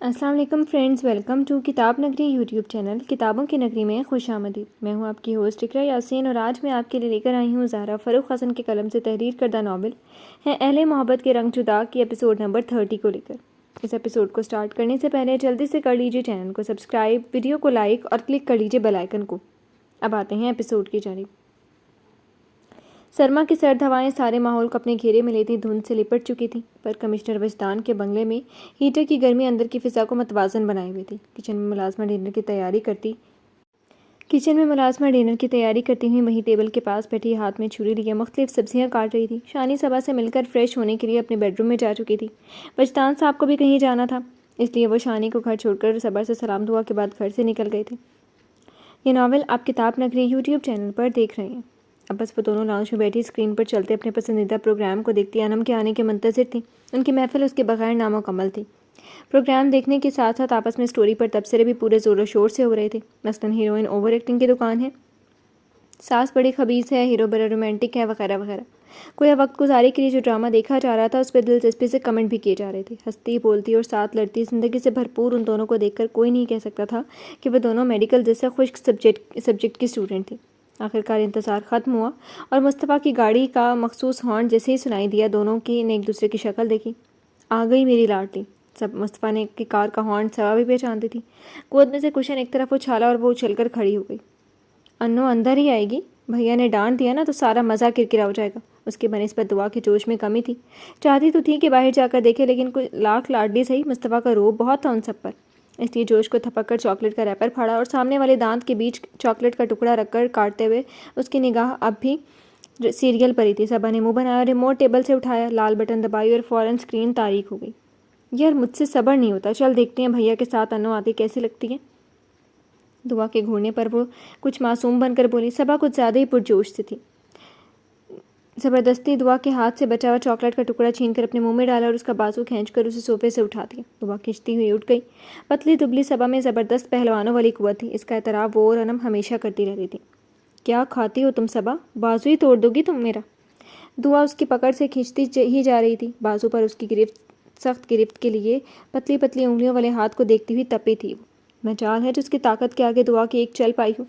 السلام علیکم friends, welcome to کتاب نگری یوٹیوب چینل کتابوں کی نگری میں خوش آمدید۔ میں ہوں آپ کی ہوسٹ اقرا یاسین اور آج میں آپ کے لیے لے کر آئی ہوں زہرا فاروق حسن کے قلم سے تحریر کردہ ناول ہے اہل محبت کے رنگ جدا کی ایپیسوڈ نمبر 30 کو لے کر۔ اس ایپیسوڈ کو سٹارٹ کرنے سے پہلے جلدی سے کر لیجیے چینل کو سبسکرائب، ویڈیو کو لائک اور کلک کر لیجیے بیل آئیکن کو۔ اب آتے ہیں ایپیسوڈ کی جانب۔ سرما کی سرد ہوائیں سارے ماحول کو اپنے گھیرے میں لیتی دھند سے لپٹ چکی تھیں، پر کمشنر وجدان کے بنگلے میں ہیٹر کی گرمی اندر کی فضا کو متوازن بنائے ہوئے تھی۔ کچن میں ملازمہ ڈنر کی تیاری کرتی ہوئی وہیں ٹیبل کے پاس بیٹھی ہاتھ میں چھری لیے مختلف سبزیاں کاٹ رہی تھی۔ شانی صبا سے مل کر فریش ہونے کے لیے اپنے بیڈ روم میں جا چکی تھی۔ وجدان صاحب کو بھی کہیں جانا تھا، اس لیے وہ شانی کو گھر چھوڑ کر صبر سے سلام دعا کے بعد گھر سے نکل گئے تھے۔ یہ ناول آپ کتاب نگری یوٹیوب چینل پر دیکھ رہے ہیں۔ اب بس وہ دونوں لاؤنج میں بیٹھی اسکرین پر چلتے اپنے پسندیدہ پروگرام کو دیکھتی انم کے آنے کے منتظر تھی۔ ان کی محفل اس کے بغیر نامکمل تھی۔ پروگرام دیکھنے کے ساتھ ساتھ آپس میں اسٹوری پر تبصرے بھی پورے زور و شور سے ہو رہے تھے۔ مثلاً ہیروئن اوور ایکٹنگ کی دکان ہے، ساس بڑی خبیث ہے، ہیرو بڑا رومانٹک ہے، وغیرہ وغیرہ۔ کوئی وقت گزاری کے لیے جو ڈرامہ دیکھا جا رہا تھا اس پہ دلچسپی سے کمنٹ بھی کیے جا رہے تھے۔ ہنستی بولتی اور ساتھ لڑتی زندگی سے بھرپور ان دونوں کو دیکھ کر کوئی نہیں کہہ سکتا تھا کہ وہ دونوں میڈیکل جیسے خشک سبجیکٹ کی اسٹوڈنٹ تھی۔ آخرکار انتظار ختم ہوا اور مصطفیٰ کی گاڑی کا مخصوص ہارن جیسے ہی سنائی دیا دونوں نے ایک دوسرے کی شکل دیکھی۔ آ گئی میری لاڈلی۔ مصطفیٰ نے کی کار کا ہارن صبا بھی پہچانتی تھی۔ گود میں سے کشن ایک طرف اچھالا اور وہ اچھل کر کھڑی ہو گئی۔ انو اندر ہی آئے گی، بھیا نے ڈانٹ دیا نا تو سارا مزہ کرکرا ہو جائے گا۔ اس کی بنسبت دعا کے جوش میں کمی تھی۔ چاہتی تو تھی کہ باہر جا کر دیکھے، لیکن کوئی لاکھ لاڈلی صحیح مصطفیٰ کا روب بہت تھا ان سب پر، اس لیے جوش کو تھپک کر چاکلیٹ کا ریپر پھاڑا اور سامنے والے دانت کے بیچ چاکلیٹ کا ٹکڑا رکھ کر کاٹتے ہوئے اس کی نگاہ اب بھی سیریل پر ہی تھی۔ صبا نے منہ بنایا اور ریموٹ ٹیبل سے اٹھایا، لال بٹن دبائی اور فوراً اسکرین تاریک ہو گئی۔ یار مجھ سے صبر نہیں ہوتا، چل دیکھتے ہیں بھیا کے ساتھ انو آتی کیسی لگتی ہے۔ دعا کے گھورنے پر وہ کچھ معصوم بن کر بولی۔ صبا کچھ زیادہ ہی پرجوش سے تھی۔ زبردستی دعا کے ہاتھ سے بچا ہوا چاکلیٹ کا ٹکڑا چھین کر اپنے منہ میں ڈالا اور اس کا بازو کھینچ کر اسے صوفے سے اٹھا دیا۔ دعا کھنچتی ہوئی اٹھ گئی۔ پتلی دبلی صبا میں زبردست پہلوانوں والی قوت تھی، اس کا اعتراف وہ اور انم ہمیشہ کرتی رہتی تھی۔ کیا کھاتی ہو تم صبا، بازو ہی توڑ دو گی تم میرا۔ دعا اس کی پکڑ سے کھینچتی ہی جا رہی تھی۔ بازو پر اس کی سخت گرفت کے لیے پتلی پتلی انگلیوں والے ہاتھ کو دیکھتی ہوئی تپی تھی۔ مجال ہے جس کی طاقت کے آگے دعا کی ایک چل پائی ہو۔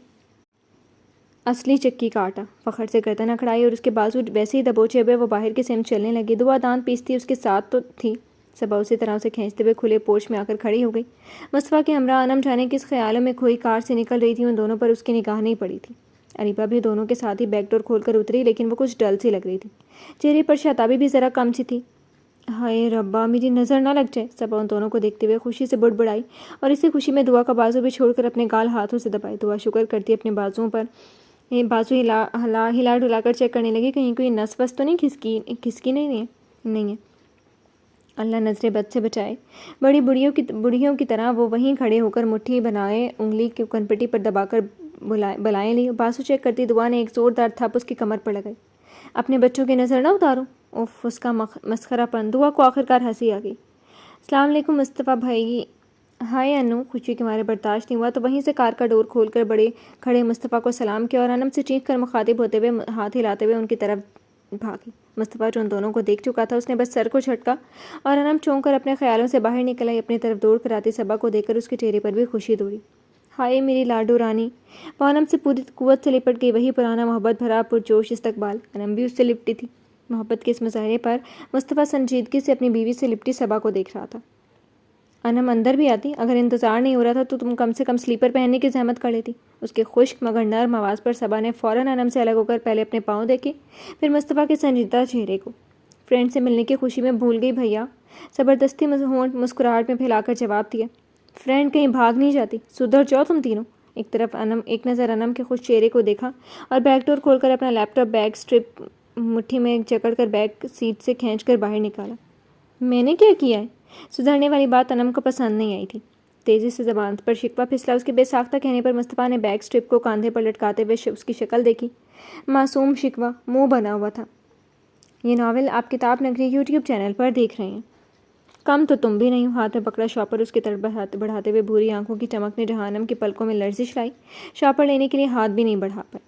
اصلی چکی کا آٹا۔ فخر سے گردن اکھڑائی اور اس کے بازو ویسے ہی دبوچے ہوئے وہ باہر کی سمت چلنے لگی۔ دعا دانت پیستی اس کے ساتھ تو تھی۔ صبا اسی طرح اسے کھینچتے ہوئے کھلے پورچ میں آ کر کھڑی ہو گئی۔ مصطفیٰ کے ہمراہ انم جانے کس خیالوں میں کھوئی کار سے نکل رہی تھی، ان دونوں پر اس کی نگاہ نہیں پڑی تھی۔ اریبہ بھی دونوں کے ساتھ ہی بیک ڈور کھول کر اتری، لیکن وہ کچھ ڈل سی لگ رہی تھی۔ چہرے پر شتابی بھی ذرا کم سی تھی۔ ہائے ربا میری نظر نہ لگ جائے، صبا ان دونوں کو دیکھتے ہوئے خوشی سے بڑبڑائی اور اسی خوشی میں دعا کا بازو بھی چھوڑ کر اپنے گال ہاتھوں سے دبائے۔ دعا شکر کرتی اپنے بازو ہلا ڈلا کر چیک کرنے لگی، کہیں کوئی نس وس تو نہیں کھسکی نہیں ہے۔ اللہ نظر بد سے بچائے۔ بڑی بڑھیوں کی طرح وہ وہیں کھڑے ہو کر مٹھی بنائے انگلی کی کنپٹی پر دبا کر بلائیں لی۔ بازو چیک کرتی دعا نے ایک زوردار تھپ اس کی کمر پر لگائی۔ اپنے بچوں کی نظر نہ اتارو۔ اوف، اس کا مسخرہ پن۔ دعا کو آخرکار ہنسی آ گئی۔ السلام علیکم مصطفیٰ بھائی۔ ہائے انو، خوشی کے مارے برداشت نہیں ہوا تو وہیں سے کار کا ڈور کھول کر بڑے کھڑے مصطفیٰ کو سلام کیا اور انم سے چیخ کر مخاطب ہوتے ہوئے ہاتھ ہلاتے ہوئے ان کی طرف بھاگی۔ مصطفیٰ جو ان دونوں کو دیکھ چکا تھا اس نے بس سر کو جھٹکا اور انم چونک کر اپنے خیالوں سے باہر نکل آئی۔ اپنی طرف دوڑ کر آتی صبا کو دیکھ کر اس کے چہرے پر بھی خوشی دوڑی۔ ہائے میری لاڈو رانی۔ وہ انم سے پوری قوت سے لپٹ گئی، وہی پرانا محبت بھرا پرجوش استقبال۔ انم بھی اس سے لپٹی تھی۔ محبت کے اس مظاہرے پر مصطفیٰ سنجیدگی سے اپنی بیوی سے لپٹی صبا کو دیکھ رہا تھا۔ انم اندر بھی آتی، اگر انتظار نہیں ہو رہا تھا تو تم کم سے کم سلیپر پہننے کی زحمت کر لیتی۔ اس کے خشک مگر نرم آواز پر صبا نے فوراً انم سے الگ ہو کر پہلے اپنے پاؤں دیکھے، پھر مصطفیٰ کے سنجیدہ چہرے کو۔ فرینڈ سے ملنے کی خوشی میں بھول گئی بھیا، زبردستی ہونٹ مسکراہٹ میں پھیلا کر جواب دیا۔ فرینڈ کہیں بھاگ نہیں جاتی، سدھر جاؤ تم تینوں۔ ایک نظر انم کے خوش چہرے کو دیکھا اور بیک ڈور کھول کر اپنا لیپ ٹاپ بیگ اسٹرپ مٹھی میں جکڑ کر بیک سیٹ سے کھینچ کر باہر نکالا۔ میں نے کیا کیا ہے؟ سدھرنے والی بات انم کو پسند نہیں آئی تھی۔ تیزی سے زبان پر شکوہ پھسلا۔ اس کے بے ساختہ کہنے پر مصطفیٰ نے بیگ اسٹرپ کو کاندھے پر لٹکاتے ہوئے اس کی شکل دیکھی۔ معصوم شکوہ، منہ بنا ہوا تھا۔ یہ ناول آپ کتاب نگری یوٹیوب چینل پر دیکھ رہے ہیں۔ کم تو تم بھی نہیں ہو۔ ہاتھ میں پکڑا شاپر اس کی طرف بڑھاتے ہوئے بھوری آنکھوں کی چمک نے جہاں انم کی پلکوں میں لرزش لائی، شاپر لینے کے لیے ہاتھ بھی نہیں بڑھا پائی۔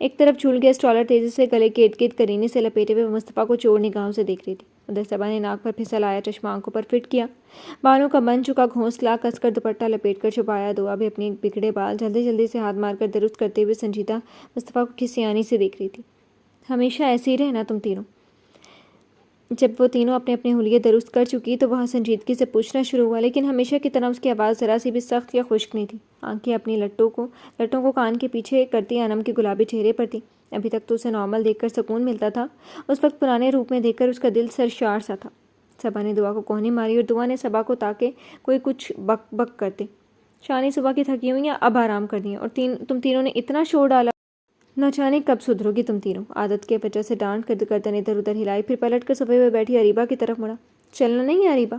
ایک طرف جھول گیا اسٹرالر تیزی سے گلے کے ارد گرد کرینی سے لپیٹے ہوئے مصطفیٰ کو چور نگاہوں سے دیکھ رہی تھی۔ ادھر صبا نے ناک پر پھسل آیا چشمہ آنکھوں پر فٹ کیا، بالوں کا بن چکا گھونسلا کس کر دوپٹہ لپیٹ کر چھپایا۔ دعا بھی اپنے بگڑے بال جلدی جلدی سے ہاتھ مار کر درست کرتے ہوئے سنجیدہ مصطفیٰ کو کھسیانی سے دیکھ رہی تھی۔ ہمیشہ ایسے ہی رہنا تم تینوں۔ جب وہ تینوں اپنے اپنے حلیے درست کر چکی تو وہاں سنجیدگی سے پوچھنا شروع ہوا، لیکن ہمیشہ کی طرح اس کی آواز ذرا سی بھی سخت یا خشک نہیں تھی۔ آنکھیں اپنی لٹوں کو کان کے پیچھے کرتی انم کے گلابی چہرے پر تھی۔ ابھی تک تو اسے نارمل دیکھ کر سکون ملتا تھا، اس وقت پرانے روپ میں دیکھ کر اس کا دل سرشار سا تھا۔ صبا نے دعا کو کوہنی ماری اور دعا نے صبا کو تاکہ کوئی کچھ بک بک کرتے۔ شانی صبح کی تھکی ہوئی ہیں، اب آرام کرنی ہے، اور تم تینوں نے اتنا شور ڈالا، نہ جانے کب سدھرو گی تم تینوں۔ عادت کے وجہ سے ڈانٹ کر گردن ادھر ادھر ہلائی، پھر پلٹ کر صفحے پہ بیٹھی اریبہ کی طرف مڑا۔ چلنا نہیں ہے اریبہ؟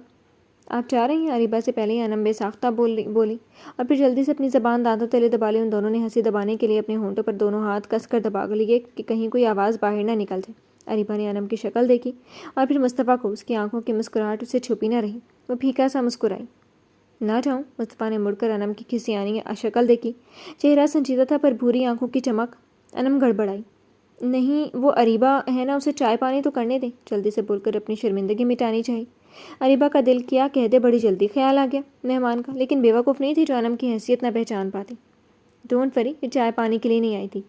آپ جا رہی ہیں؟ اریبہ سے پہلے ہی انم بے ساختہ بولی اور پھر جلدی سے اپنی زبان دانتوں تلے دبا لی۔ ان دونوں نے ہنسی دبانے کے لیے اپنے ہونٹوں پر دونوں ہاتھ کس کر دبا لیے کہ کہیں کوئی آواز باہر نہ نکل جائے۔ اریبہ نے انم کی شکل دیکھی اور پھر مصطفیٰ کو۔ اس کی آنکھوں کی مسکراہٹ اسے چھپی نہ رہی، وہ پھیکا سا مسکرائی۔ نہ جاؤں؟ مصطفیٰ نے مڑ کر انم کی کھسیانی شکل دیکھی، چہرہ سنجیدہ تھا پر بھوری آنکھوں کی چمک۔ انم گڑبڑائی۔ نہیں، وہ اریبہ ہے نا، اسے چائے پانی تو کرنے دیں، جلدی سے بول کر اپنی شرمندگی مٹانی چاہی۔ اریبہ کا دل کیا کہہ دے، بڑی جلدی خیال آ گیا مہمان کا، لیکن بیوقوف نہیں تھی جو انم کی حیثیت نہ پہچان پاتی۔ ڈونٹ وری، یہ چائے پانی کے لیے نہیں آئی تھی،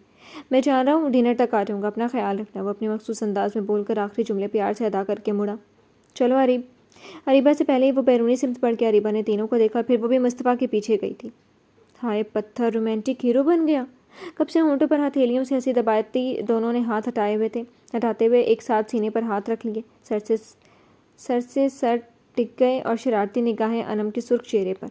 میں جان رہا ہوں، ڈنر تک آ جاؤں گا، اپنا خیال رکھنا، وہ اپنے مخصوص انداز میں بول کر آخری جملے پیار سے ادا کر کے مڑا۔ چلو اریبہ سے پہلے ہی وہ بیرونی سمت بڑھ کے اریبہ نے تینوں کو دیکھا، پھر وہ بھی مصطفیٰ کے پیچھے گئی تھی۔ ہائے پتھر، رومانٹک ہیرو بن گیا۔ کب سے ہونٹوں پر ہتھیلیوں سے ہنسی دباتی دونوں نے ہاتھ ہٹاتے ہوئے ایک ساتھ سینے پر ہاتھ رکھ لیے، سر سے سر ٹک گئے اور شرارتی نگاہیں انم کے سرخ چہرے پر۔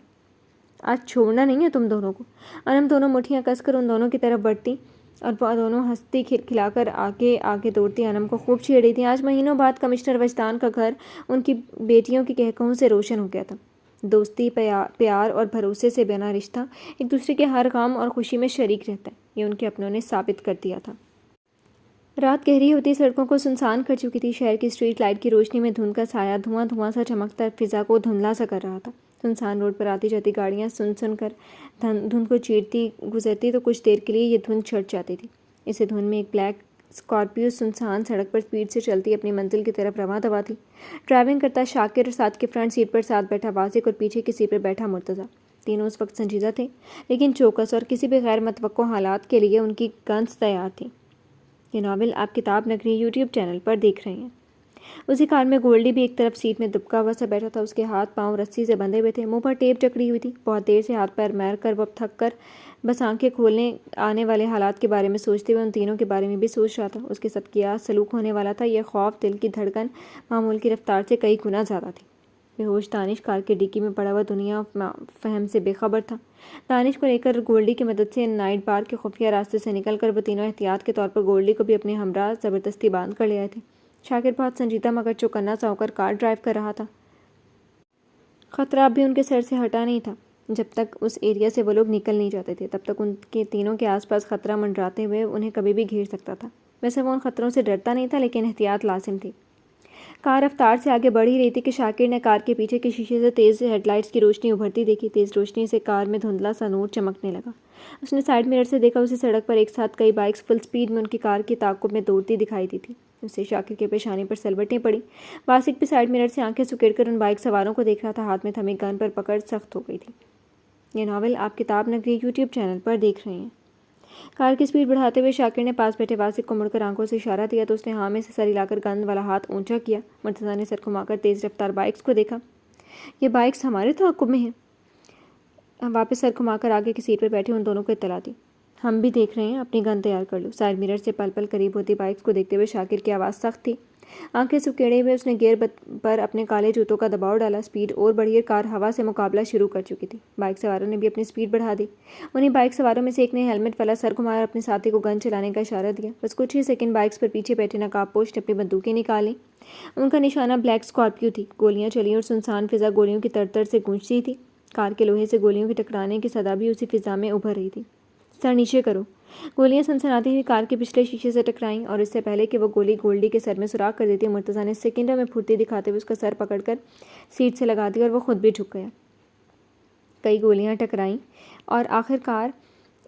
آج چھوڑنا نہیں ہے تم دونوں کو۔ انم دونوں مٹھیاں کس کر ان دونوں کی طرف بڑھتی اور وہ دونوں ہنستی کھلا کر آگے آگے دوڑتی انم کو خوب چھیڑ رہی تھی۔ آج مہینوں بعد کمشنر وجدان کا گھر ان کی بیٹیوں کی کہکہوں سے روشن ہو گیا تھا۔ دوستی، پیار اور بھروسے سے بنا رشتہ ایک دوسرے کے ہر غم اور خوشی میں شریک رہتا ہے، یہ ان کے اپنوں نے ثابت کر دیا تھا۔ رات گہری ہوتی سڑکوں کو سنسان کر چکی تھی۔ شہر کی اسٹریٹ لائٹ کی روشنی میں دھند کا سایہ دھواں سا چمکتا فضا کو دھندلا سا کر رہا تھا۔ سنسان روڈ پر آتی جاتی گاڑیاں سن کر دھند کو چیرتی گزرتی تو کچھ دیر کے لیے یہ دھند چھٹ جاتی تھی۔ اسی دھند میں ایک بلیک اسکارپیو سنسان سڑک پر اسپیڈ سے چلتی اپنی منزل کی طرف رواں دوا تھی۔ ڈرائیونگ کرتا شاکر، اور ساتھ کے فرنٹ سیٹ پر ساتھ بیٹھا واسق اور پیچھے کی سیٹ پر بیٹھا مرتضیٰ۔ تینوں اس وقت سنجیدہ تھے لیکن چوکس، اور کسی بھی غیر متوقع حالات کے لیے ان کی گنز تیار تھی۔ یہ ناول آپ کتاب نگری یوٹیوب چینل پر دیکھ رہے ہیں۔ اسی کار میں گولڈی بھی ایک طرف سیٹ میں دبکا ہوا سا بیٹھا تھا، اس کے ہاتھ پاؤں رسی سے بندھے ہوئے تھے، منہ پر ٹیپ جکڑی ہوئی تھی۔ بہت دیر سے ہاتھ پیر میر کر وہ تھک کر بس آنکھیں کھولنے آنے والے حالات کے بارے میں سوچتے ہوئے ان تینوں کے بارے میں بھی سوچ رہا تھا۔ اس کے ساتھ کیا سلوک ہونے والا تھا، یہ خوف دل کی دھڑکن معمول کی رفتار سے کئی گنا زیادہ تھی۔ بے ہوش دانش کار کے ڈگی میں پڑا ہوا دنیا فہم سے بے خبر تھا۔ دانش کو لے کر گولڈی کی مدد سے نائٹ بار کے خفیہ راستے سے نکل کر وہ تینوں احتیاط کے طور پر گولڈی کو بھی اپنے ہمراہ زبردستی باندھ کر لے آئے تھے۔ شاکر بہت سنجیدہ مگر چوکنا سا ہو کر کار ڈرائیو کر رہا تھا۔ خطرہ اب بھی ان کے سر سے ہٹا نہیں تھا۔ جب تک اس ایریا سے وہ لوگ نکل نہیں جاتے تھے تب تک ان کے تینوں کے آس پاس خطرہ منڈراتے ہوئے انہیں کبھی بھی گھیر سکتا تھا۔ ویسے وہ ان خطروں سے ڈرتا نہیں تھا لیکن احتیاط لازم تھی۔ کار رفتار سے آگے بڑھ ہی رہی تھی کہ شاکر نے کار کے پیچھے کے شیشے سے تیز ہیڈ لائٹس کی روشنی ابھرتی دیکھی۔ تیز روشنی سے کار میں دھندلا سا نور چمکنے لگا۔ اس نے سائیڈ مرر سے دیکھا، اسے سڑک پر ایک ساتھ کئی بائکس فل سپیڈ میں ان کی کار کی تعاقب میں دوڑتی دکھائی دی تھی۔ اسے شاکر کے پیشانی پر سلبٹیں پڑی۔ واسق بھی سائیڈ مرر سے آنکھیں سکیڑ کر ان بائک سواروں کو دیکھ رہا تھا، ہاتھ میں تھمی گن پر پکڑ سخت ہو گئی تھی۔ یہ ناول آپ کتاب نگری یوٹیوب چینل پر دیکھ رہے ہیں۔ کار کی سپیڈ بڑھاتے ہوئے شاکر نے پاس بیٹھے واسق کو مڑ کر آنکھوں سے اشارہ دیا تو اس نے ہاں میں سے سر ہلا کر گن والا ہاتھ اونچا کیا۔ مرتضیٰ نے سر گھما کر تیز رفتار بائکس کو دیکھا۔ یہ بائکس ہمارے تعاقب میں ہیں۔ واپس سر گھما کر آگے کی سیٹ پر بیٹھے ان دونوں کو اطلاع دی۔ ہم بھی دیکھ رہے ہیں، اپنی گن تیار کر لو۔ سائیڈ مرر سے پل پل قریب ہوتی بائکس کو دیکھتے ہوئے شاکر کی آواز سخت تھی۔ آنکھیں سکیڑے ہوئے اس نے گیئر پر اپنے کالے جوتوں کا دباؤ ڈالا۔ سپیڈ اور بڑھی اور کار ہوا سے مقابلہ شروع کر چکی تھی۔ بائک سواروں نے بھی اپنی سپیڈ بڑھا دی۔ انہیں بائک سواروں میں سے ایک نے ہیلمٹ والا سر گھمایا اور اپنے ساتھی کو گن چلانے کا اشارہ دیا۔ بس کچھ ہی سیکنڈ بائکس پر پیچھے بیٹھے نقاب پوش نے اپنی بندوقیں نکالیں۔ ان کا نشانہ بلیک اسکارپیو تھی۔ گولیاں چلیں اور سنسان فضا گولیوں کی تڑتڑ سے گونجتی تھی۔ کار کے لوہے سے گولیوں کے ٹکرانے کی صدا بھی اسی فضا میں ابھر رہی تھی۔ سر نیچے کرو۔ گولیاں سنسناتی ہوئی کار کے پچھلے شیشے سے ٹکرائیں اور اس سے پہلے کہ وہ گولی گولڈی کے سر میں سوراخ کر دیتی، مرتضیٰ نے سیکنڈوں میں پھرتی دکھاتے ہوئے اس کا سر پکڑ کر سیٹ سے لگا دی اور وہ خود بھی جھک گیا۔ کئی گولیاں ٹکرائیں اور آخر کار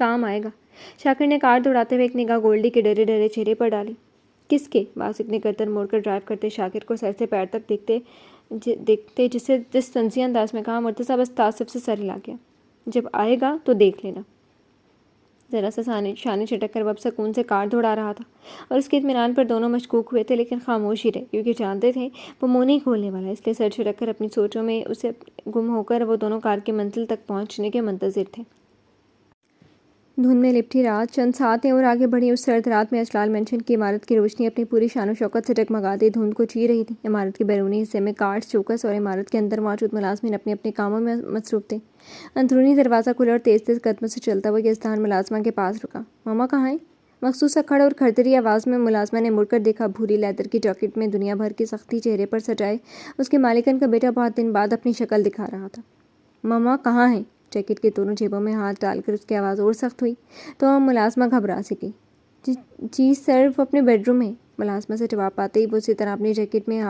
کام آئے گا۔ شاکر نے کار دوڑاتے ہوئے ایک نگاہ گولڈی کے ڈرے ڈرے چہرے پر ڈالی۔ کس کے؟ باسق نے گردن موڑ کر ڈرائیو کرتے شاکر کو سر سے پیر تک دیکھتے جس طنزیہ انداز میں کہا۔ مرتضیٰ بس تعصب سے سر ہلا گیا۔ جب آئے گا تو دیکھ لینا۔ ذرا سا شانے چٹک کر وہ اب سکون سے کار دوڑا رہا تھا اور اس کے اطمینان پر دونوں مشکوک ہوئے تھے، لیکن خاموش ہی رہے، کیونکہ جانتے تھے وہ منہ نہیں کھولنے والا، اس لیے سر چھٹک کر اپنی سوچوں میں اسے گم ہو کر وہ دونوں کار کی منزل تک پہنچنے کے منتظر تھے۔ دھند میں لپٹی رات چند ساعتیں اور آگے بڑھی۔ اس سرد رات میں اجلال مینشن کی عمارت کی روشنی اپنی پوری شان و شوکت سے جگمگاتی دھند کو چیر رہی تھی۔ عمارت کے بیرونی حصے میں کارڈز، چوکس اور عمارت کے اندر موجود ملازمین اپنے اپنے کاموں میں مصروف تھے۔ اندرونی دروازہ کھلا اور تیز تیز قدموں سے چلتا ہوا یزدان ملازمہ کے پاس رکا۔ ماما کہاں ہیں؟ مخصوص اکھڑ اور کھردری آواز میں ملازمہ نے مڑ کر دیکھا۔ بھوری لیدر کی جیکٹ میں دنیا بھر کی سختی چہرے پر سجائے اس کے مالکن کا بیٹا بہت دن بعد اپنی شکل دکھا رہا تھا۔ ماما کہاں ہیں؟ جیکٹ کے دونوں جیبوں میں ہاتھ ڈال کر اس کی آواز اور سخت ہوئی تو ملازمہ گھبرا سی گئی۔ جی سر، وہ اپنے بیڈ روم میں۔ ملازمہ سے جواب پاتے ہی وہ اسی طرح اپنی جیکٹ میں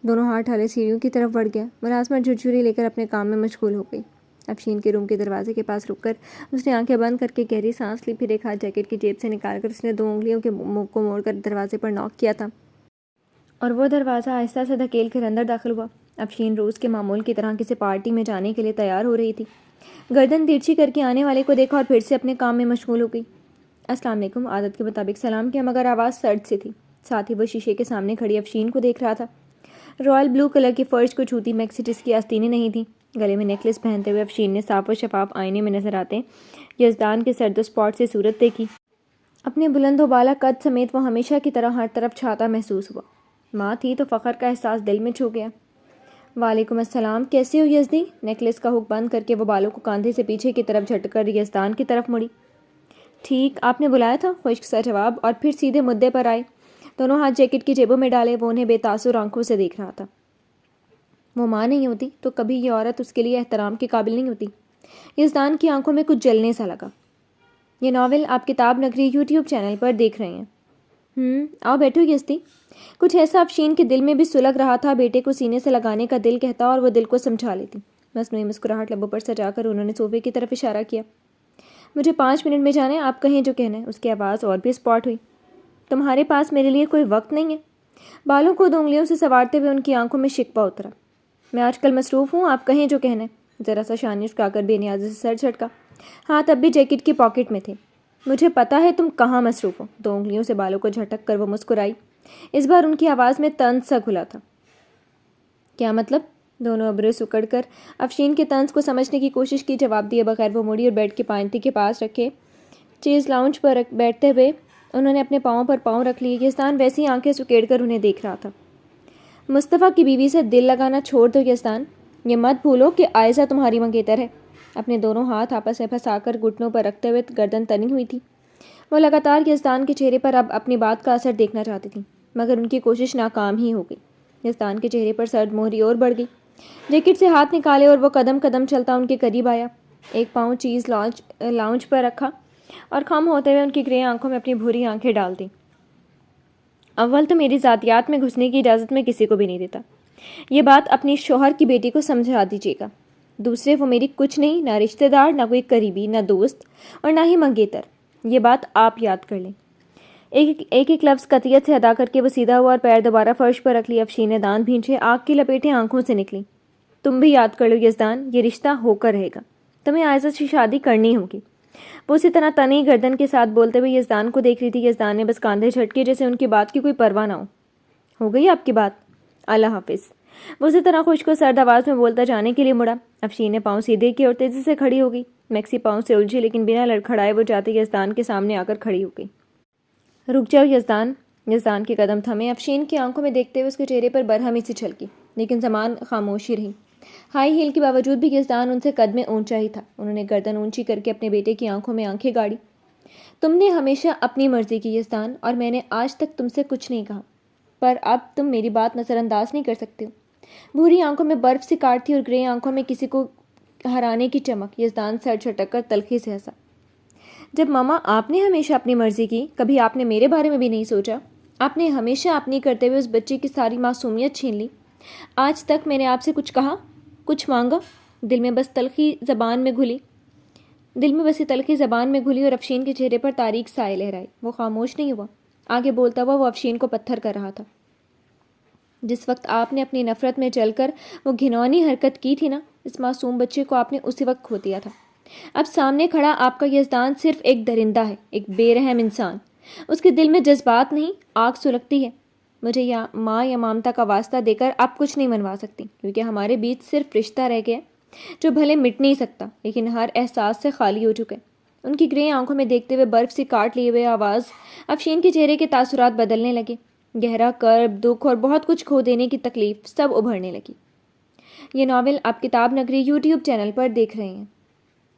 دونوں ہاتھ ڈالے سیڑھیوں کی طرف بڑھ گیا۔ ملازمہ جھرجھری لے کر اپنے کام میں مشغول ہو گئی۔ افشین کے روم کے دروازے کے پاس رک کر اس نے آنکھیں بند کر کے گہری سانس لی، پھر ایک ہاتھ جیکٹ کی جیب سے نکال کر اس نے 2 انگلیوں کے منہ کو موڑ کر دروازے پر نوک کیا تھا اور وہ دروازہ آہستہ سے دھکیل کر اندر داخل ہوا۔ افشین روز کے معمول کی طرح کسی پارٹی میں جانے کے لیے تیار ہو رہی تھی۔ گردن ترچھی کر کے آنے والے کو دیکھا اور پھر سے اپنے کام میں مشغول ہو گئی۔ السلام علیکم، عادت کے مطابق سلام کیا، مگر آواز سرد سی تھی۔ ساتھ ہی وہ شیشے کے سامنے کھڑی افشین کو دیکھ رہا تھا۔ رائل بلو کلر کی فرش کو چھوتی میکسی جس کی آستینیں نہیں تھیں، گلے میں نیکلس پہنتے ہوئے افشین نے صاف و شفاف آئینے میں نظر آتے یزدان کے سرد اسپاٹ سے صورت دیکھی۔ اپنے بلند و بالا قد سمیت وہ ہمیشہ کی طرح ہر طرف چھاتا محسوس ہوا۔ ماں تھی تو فخر کا احساس دل میں چھو گیا۔ وعلیکم السلام، کیسے ہو یزدی؟ نیکلس کا ہک بند کر کے وہ بالوں کو کاندھے سے پیچھے کی طرف جھٹ کر یزدان کی طرف مڑی۔ ٹھیک، آپ نے بلایا تھا؟ خشک سا جواب، اور پھر سیدھے مدعے پر آئے۔ دونوں ہاتھ جیکٹ کی جیبوں میں ڈالے وہ انہیں بے تاثر آنکھوں سے دیکھ رہا تھا۔ وہ ماں نہیں ہوتی تو کبھی یہ عورت اس کے لیے احترام کے قابل نہیں ہوتی۔ یزدان کی آنکھوں میں کچھ جلنے سا لگا۔ یہ ناول آپ کتاب نگری یوٹیوب چینل پر دیکھ رہے ہیں؟ آؤ بیٹھو یزدی۔ کچھ ایسا افشین کے دل میں بھی سلگ رہا تھا، بیٹے کو سینے سے لگانے کا دل کہتا اور وہ دل کو سمجھا لیتی۔ مصنوعی مسکراہٹ لبوں پر سجا کر انہوں نے صوفے کی طرف اشارہ کیا۔ مجھے 5 منٹ میں جانا ہے، آپ کہیں جو کہنا ہے۔ اس کی آواز اور بھی اسپاٹ ہوئی۔ تمہارے پاس میرے لیے کوئی وقت نہیں ہے؟ بالوں کو 2 انگلیوں سے سنوارتے ہوئے ان کی آنکھوں میں شکوہ اترا۔ میں آج کل مصروف ہوں، آپ کہیں جو کہنا ہے۔ ذرا سا شانے اٹھا کر بے نیازی سے سر جھٹکا۔ ہاتھ اب بھی جیکٹ کی پاکٹ میں تھے۔ مجھے پتا ہے تم کہاں مصروف ہو۔ 2 انگلیوں سے بالوں کو جھٹک کر وہ مسکرائی۔ اس بار ان کی آواز میں طنز سا گھلا تھا۔ کیا مطلب؟ دونوں ابرے سکڑ کر افشین کے طنز کو سمجھنے کی کوشش کی۔ جواب دیے بغیر وہ مڑی اور بیڈ کی پائنتی کے پاس رکھے چیز لاؤنج پر بیٹھتے ہوئے انہوں نے اپنے پاؤں پر پاؤں رکھ لیے۔ یزدان ویسی آنکھیں سکیڑ کر انہیں دیکھ رہا تھا۔ مصطفیٰ کی بیوی سے دل لگانا چھوڑ دو یزدان، یہ مت بھولو کہ عائزہ تمہاری منگیتر ہے۔ اپنے دونوں ہاتھ آپس میں پھنسا کر گھٹنوں پر رکھتے ہوئے گردن تنی ہوئی تھی۔ وہ لگاتار یزدان کے چہرے پر اب اپنی بات کا اثر دیکھنا چاہتی تھی، مگر ان کی کوشش ناکام ہی ہو گئی۔ یزدان کے چہرے پر سرد مہری اور بڑھ گئی۔ جیکٹ سے ہاتھ نکالے اور وہ قدم قدم چلتا ان کے قریب آیا۔ ایک پاؤں چیز لاؤنج پر رکھا اور خم ہوتے ہوئے ان کی گرے آنکھوں میں اپنی بھوری آنکھیں ڈال دیں۔ اول تو میری ذاتیات میں گھسنے کی اجازت میں کسی کو بھی نہیں دیتا، یہ بات اپنی شوہر کی بیٹی کو سمجھا دیجیے گا۔ دوسرے، وہ میری کچھ نہیں، نہ رشتہ دار، نہ کوئی قریبی، نہ دوست، اور نہ ہی منگیتر۔ یہ بات آپ یاد کر لیں۔ ایک لفظ قطعیت سے ادا کر کے وہ سیدھا ہوا اور پیر دوبارہ فرش پر رکھ لی۔ افشین نے دانت بھینچے، آگ کی لپیٹیں آنکھوں سے نکلی۔ تم بھی یاد کر لو یزدان، یہ رشتہ ہو کر رہے گا، تمہیں عائزہ سے شادی کرنی ہوگی۔ وہ اسی طرح تنی گردن کے ساتھ بولتے ہوئے یزدان کو دیکھ رہی تھی۔ یزدان نے بس کاندھے جھٹکے جیسے ان کی بات کی کوئی پرواہ نہ ہو گئی آپ کی بات؟ اللہ حافظ۔ وہ اسی طرح خشک و سرد آواز میں بولتا جانے کے لیے مڑا۔ افشین نے پاؤں سیدھے کیے اور تیزی سے کھڑی ہو گئی۔ میکسی پاؤں سے الجھی لیکن بنا لڑکھڑائے وہ جاتے یزدان کے سامنے آ کر کھڑی ہو گئی۔ رک جاؤ یزدان۔ یزدان کے قدم تھمے۔ افشین کی آنکھوں میں دیکھتے ہوئے اس کے چہرے پر برہمی سی چھلکی، لیکن زمان خاموشی رہی۔ ہائی ہیل کے باوجود بھی یزدان ان سے قد میں اونچا ہی تھا۔ انہوں نے گردن اونچی کر کے اپنے بیٹے کی آنکھوں میں آنکھیں گاڑی۔ تم نے ہمیشہ اپنی مرضی کی یزدان، اور میں نے آج تک تم سے کچھ نہیں کہا، پر اب تم میری بات نظر انداز نہیں کر سکتے ہو۔ بھوری آنکھوں میں برف سی کاٹ تھی اور گرے آنکھوں میں کسی کو ہرانے کی چمک۔ یزدان سر جھٹک کر تلخی سے ہنسا۔ جب ماما آپ نے ہمیشہ اپنی مرضی کی، کبھی آپ نے میرے بارے میں بھی نہیں سوچا؟ آپ نے ہمیشہ اپنی کرتے ہوئے اس بچے کی ساری معصومیت چھین لی۔ آج تک میں نے آپ سے کچھ کہا، کچھ مانگا؟ دل میں بس تلخی زبان میں گھلی۔ دل میں بسی تلخی زبان میں گھلی اور افشین کے چہرے پر تاریک سائے لہرائے. وہ خاموش نہیں ہوا. آگے بولتا ہوا وہ افشین کو پتھر کر رہا تھا. جس وقت آپ نے اپنی نفرت میں جل کر وہ گھنونی حرکت کی تھی نا، اس معصوم بچے کو آپ نے اسی وقت کھو دیا تھا. اب سامنے کھڑا آپ کا یزدان صرف ایک درندہ ہے، ایک بے رحم انسان. اس کے دل میں جذبات نہیں، آگ سلگتی ہے. مجھے یا ماں یا مامتا کا واسطہ دے کر آپ کچھ نہیں منوا سکتی، کیونکہ ہمارے بیچ صرف رشتہ رہ گیا جو بھلے مٹ نہیں سکتا لیکن ہر احساس سے خالی ہو چکا ہے. ان کی گرے آنکھوں میں دیکھتے ہوئے برف سی کاٹ لیے ہوئے آواز افشین کے چہرے کے تاثرات بدلنے لگے. گہرا کرب، دکھ اور بہت کچھ کھو دینے کی تکلیف سب ابھرنے لگی. یہ ناول آپ کتاب نگری یوٹیوب چینل پر دیکھ رہے ہیں.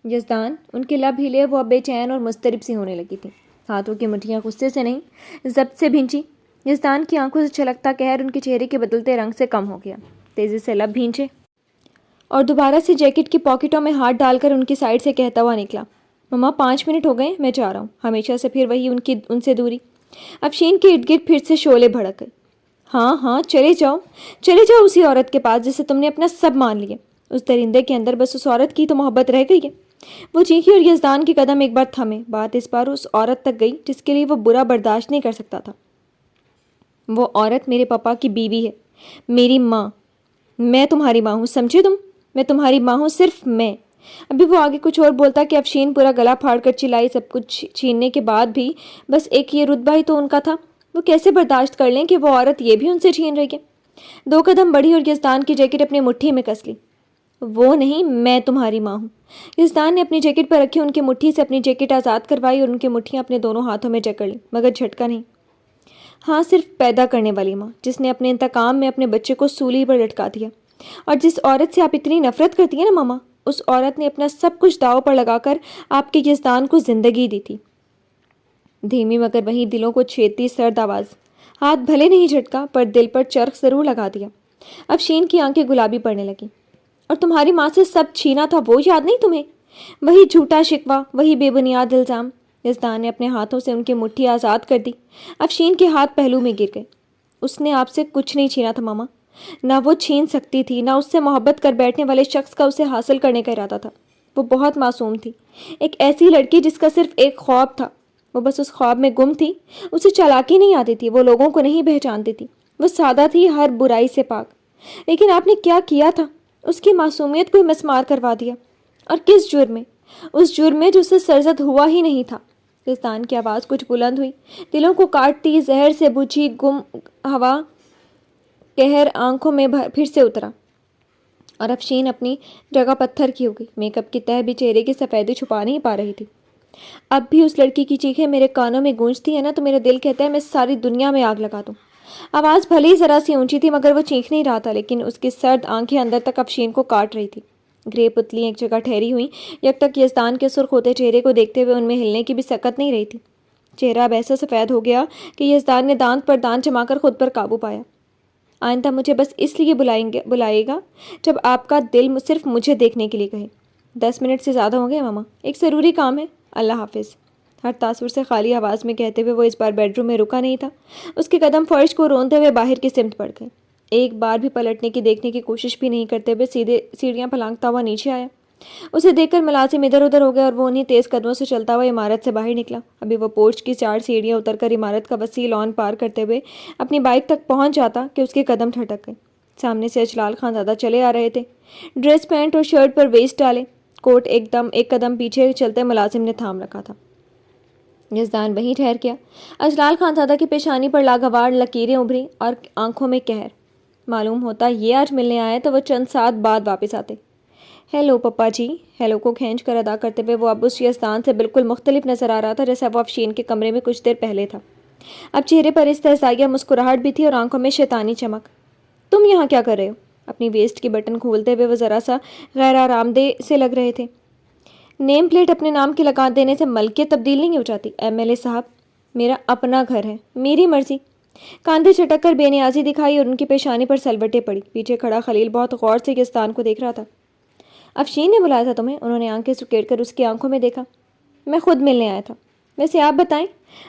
یزدان، ان کے لب ہلے، وہ اب بے چین اور مضطرب سی ہونے لگی تھی. ہاتھوں کی مٹھیاں غصے سے نہیں، ضبط سے بھینچی. یزدان کی آنکھوں سے چھلکتا قہر ان کے چہرے کے بدلتے رنگ سے کم ہو گیا. تیزی سے لب بھینچے اور دوبارہ سے جیکٹ کی پاکٹوں میں ہاتھ ڈال کر ان کی سائڈ سے کہتا ہوا نکلا، مما 5 منٹ ہو گئے، میں جا رہا ہوں. ہمیشہ سے پھر وہی ان سے دوری. افشین کے ارد گرد پھر سے شعلے بھڑک گئے. ہاں ہاں، چلے جاؤ اسی عورت کے پاس جسے تم نے اپنا سب مان لیا. اس درندے کے اندر بس اس عورت کی تو محبت رہ گئی ہے. وہ چیخی اور یزدان کے قدم ایک بار تھمے. بات اس بار اس عورت تک گئی جس کے لیے وہ برا برداشت نہیں کر سکتا تھا. وہ عورت میرے پاپا کی بیوی ہے، میری ماں. میں تمہاری ماں ہوں، سمجھے تم؟ میں تمہاری ماں ہوں، صرف میں. ابھی وہ آگے کچھ اور بولتا کہ افشین پورا گلا پھاڑ کر چلائی. سب کچھ چھیننے کے بعد بھی بس ایک یہ رتبہ ہی تو ان کا تھا. وہ کیسے برداشت کر لیں کہ وہ عورت یہ بھی ان سے چھین رہی ہے. 2 قدم بڑھی اور یزدان کی جیکٹ اپنی مٹھی میں کس لی. وہ نہیں، میں تمہاری ماں ہوں. یزدان نے اپنی جیکٹ پر رکھی ان کی مٹھی سے اپنی جیکٹ آزاد کروائی اور ان کی مٹھیاں اپنے دونوں ہاتھوں میں جکڑ لیں، مگر جھٹکا نہیں. ہاں، صرف پیدا کرنے والی ماں، جس نے اپنے انتقام میں اپنے بچے کو سولی پر لٹکا دیا. اور جس عورت سے آپ اتنی نفرت کرتی ہیں نا ماما، اس عورت نے اپنا سب کچھ داؤ پر لگا کر آپ کے یزدان کو زندگی دی تھی. دھیمی مگر وہیں دلوں کو چھیدتی سرد آواز. ہاتھ بھلے نہیں جھٹکا پر دل پر چرخ ضرور لگا دیا. افشین کی آنکھیں گلابی پڑنے لگیں. اور تمہاری ماں سے سب چھینا تھا وہ یاد نہیں تمہیں؟ وہی جھوٹا شکوہ، وہی بے بنیاد الزام. یزدان نے اپنے ہاتھوں سے ان کی مٹھی آزاد کر دی. افشین کے ہاتھ پہلو میں گر گئے. اس نے آپ سے کچھ نہیں چھینا تھا ماما. نہ وہ چھین سکتی تھی، نہ اس سے محبت کر بیٹھنے والے شخص کا اسے حاصل کرنے کا ارادہ تھا. وہ بہت معصوم تھی، ایک ایسی لڑکی جس کا صرف ایک خواب تھا. وہ بس اس خواب میں گم تھی. اسے چالاکی نہیں آتی تھی، وہ لوگوں کو نہیں پہچانتی تھی. وہ سادہ تھی، ہر برائی سے پاک. لیکن آپ نے کیا کیا تھا؟ اس کی معصومیت کو ہی مسمار کروا دیا. اور کس جرم میں؟ اس جرم میں جو اسے سرزد ہوا ہی نہیں تھا. یزدان کی آواز کچھ بلند ہوئی، دلوں کو کاٹتی زہر سے بجھی گم ہوا. قہر آنکھوں میں پھر سے اترا اور افشین اپنی جگہ پتھر کی ہو گئی. میک اپ کی تہ بھی چہرے کی سفیدی چھپا نہیں پا رہی تھی. اب بھی اس لڑکی کی چیخیں میرے کانوں میں گونجتی ہیں نا تو میرا دل کہتا ہے میں ساری دنیا میں آگ لگا دوں. آواز بھلے ہی ذرا سی اونچی تھی مگر وہ چیخ نہیں رہا تھا، لیکن اس کی سرد آنکھیں اندر تک افشین کو کاٹ رہی تھی. گرے پتلی ایک جگہ ٹھہری ہوئی، یک تک یزدان کے سرخ ہوتے چہرے کو دیکھتے ہوئے ان میں ہلنے کی بھی سکت نہیں رہی تھی. چہرہ اب ایسا سفید ہو گیا کہ یزدان نے دانت پر دانت جما کر خود پر قابو پایا. آئندہ مجھے بس اس لیے بلائے گا جب آپ کا دل صرف مجھے دیکھنے کے لیے کہے. 10 منٹ سے زیادہ ہو گئے ماما، ایک ضروری کام ہے. اللہ حافظ. ہر تاثر سے خالی آواز میں کہتے ہوئے وہ اس بار بیڈ روم میں رکا نہیں تھا. اس کے قدم فرش کو روندتے ہوئے باہر کی سمت بڑھ گئے. ایک بار بھی پلٹنے کی دیکھنے کی کوشش بھی نہیں کرتے ہوئے سیدھے سیڑھیاں پھلانگتا ہوا نیچے آیا. اسے دیکھ کر ملازم ادھر ادھر ہو گئے اور وہ انہیں تیز قدموں سے چلتا ہوا عمارت سے باہر نکلا. ابھی وہ پورچ کی 4 سیڑھیاں اتر کر عمارت کا وسیع لان پار کرتے ہوئے اپنی بائک تک پہنچ جاتا کہ اس کے قدم ٹھٹک گئے. سامنے سے اجلال خان زادہ چلے آ رہے تھے، ڈریس پینٹ اور شرٹ پر ویسٹ ڈالے. کوٹ ایک قدم پیچھے چلتے ملازم نے تھام رکھا تھا. یزدان وہیں ٹھہر گیا. اجلال خان زادہ کی پیشانی پر لاگوار لکیریں ابھری اور آنکھوں میں قہر. معلوم ہوتا یہ آج ملنے آئے تو وہ چند ساتھ بعد واپس آتے. ہیلو پپا جی. ہیلو کو کھینچ کر ادا کرتے ہوئے وہ اب اس یزدان سے بالکل مختلف نظر آ رہا تھا جیسا وہ افشین کے کمرے میں کچھ دیر پہلے تھا. اب چہرے پر استہزائیہ مسکراہٹ بھی تھی اور آنکھوں میں شیطانی چمک. تم یہاں کیا کر رہے ہو؟ اپنی ویسٹ کی بٹن کھولتے ہوئے وہ ذرا سا غیر آرام دہ سے لگ رہے تھے. نیم پلیٹ اپنے نام کی لگا دینے سے ملکیت تبدیل نہیں ہو جاتی MLA صاحب. میرا اپنا گھر ہے، میری مرضی. کاندھے چٹک کر بے نیازی دکھائی اور ان کی پیشانی پر سلوٹیں پڑی. پیچھے کھڑا خلیل بہت غور سے یزدان کو دیکھ رہا تھا. افشین نے بلایا تھا تمہیں؟ انہوں نے آنکھیں سکیڑ کر اس کی آنکھوں میں دیکھا. میں خود ملنے آیا تھا. ویسے آپ بتائیں،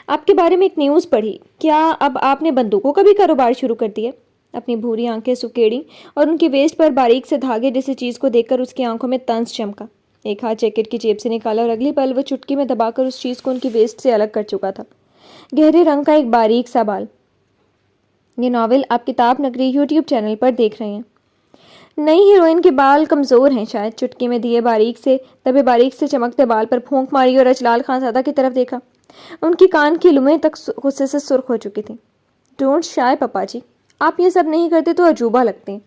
آپ کے بارے میں ایک نیوز پڑھی، کیا اب آپ نے بندوقوں کا بھی کاروبار شروع کر دیا؟ اپنی بھوری آنکھیں سکیڑی اور ان کی ویسٹ پر باریک سے دھاگے جیسی چیز کو دیکھ کر اس کی آنکھوں میں طنز چمکا. ایک ہاتھ جیکٹ کی جیب سے نکالا اور اگلی پل وہ چٹکی میں دبا کر اس چیز کو ان کی ویسٹ سے الگ کر چکا تھا، گہرے رنگ کا ایک باریک سا بال۔ یہ ناول آپ کتاب نگری یوٹیوب چینل پر دیکھ رہے ہیں۔ نئی ہیروئن کے بال کمزور ہیں شاید، چٹکی میں دیے باریک سے چمکتے بال پر پھونک ماری اور اجلال خانزادہ کی طرف دیکھا۔ ان کی کان کی لومیں تک غصے سے سرخ ہو چکی تھیں۔ ڈونٹ شائے پپا جی، آپ یہ سب نہیں کرتے تو عجوبہ لگتے ہیں۔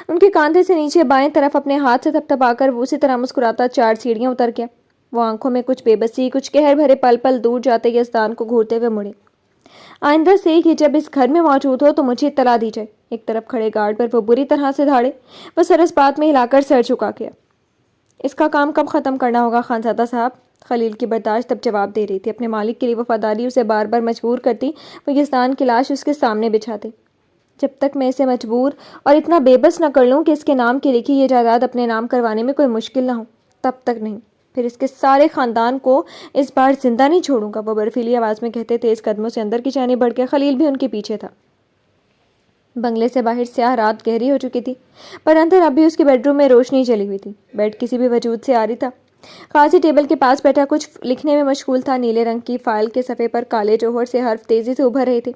ان کے کاندھے سے نیچے بائیں طرف اپنے ہاتھ سے تھپتھپا کر وہ اسی طرح مسکراتا 4 سیڑھیاں اتر گیا۔ وہ آنکھوں میں کچھ بے بسی، کچھ قہر بھرے پل پل دور جاتے یزدان کو گھورتے ہوئے مڑے۔ آئندہ سے کہ جب اس گھر میں موجود ہو تو مجھے اطلاع دی جائے۔ ایک طرف کھڑے گارڈ پر وہ بری طرح سے دھاڑے، وہ سر اس بات میں ہلا کر سر جھکا گیا۔ اس کا کام کب ختم کرنا ہوگا خانزادہ صاحب؟ خلیل کی برداشت تب جواب دے رہی تھی۔ اپنے مالک کے لیے وفاداری اسے بار بار مجبور کرتی، وہ یزدان کی لاش اس کے سامنے بچھاتے۔ جب تک میں اسے مجبور اور اتنا بے بس نہ کر لوں کہ اس کے نام کی لکھی یہ جائیداد اپنے نام کروانے میں کوئی مشکل نہ ہو، تب تک نہیں۔ پھر اس کے سارے خاندان کو اس بار زندہ نہیں چھوڑوں گا، وہ برفیلی آواز میں کہتے تیز قدموں سے اندر کی جانب بڑھ گیا۔ خلیل بھی ان کے پیچھے تھا۔ بنگلے سے باہر سیاہ رات گہری ہو چکی تھی، پر اندر اب بھی اس کے بیڈ روم میں روشنی جلی ہوئی تھی۔ بیڈ کسی بھی وجود سے عاری تھا۔ قاضی ٹیبل کے پاس بیٹھا کچھ لکھنے میں مشغول تھا۔ نیلے رنگ کی فائل کے صفحے پر کالے جوہر سے حرف تیزی سے ابھر رہے تھے۔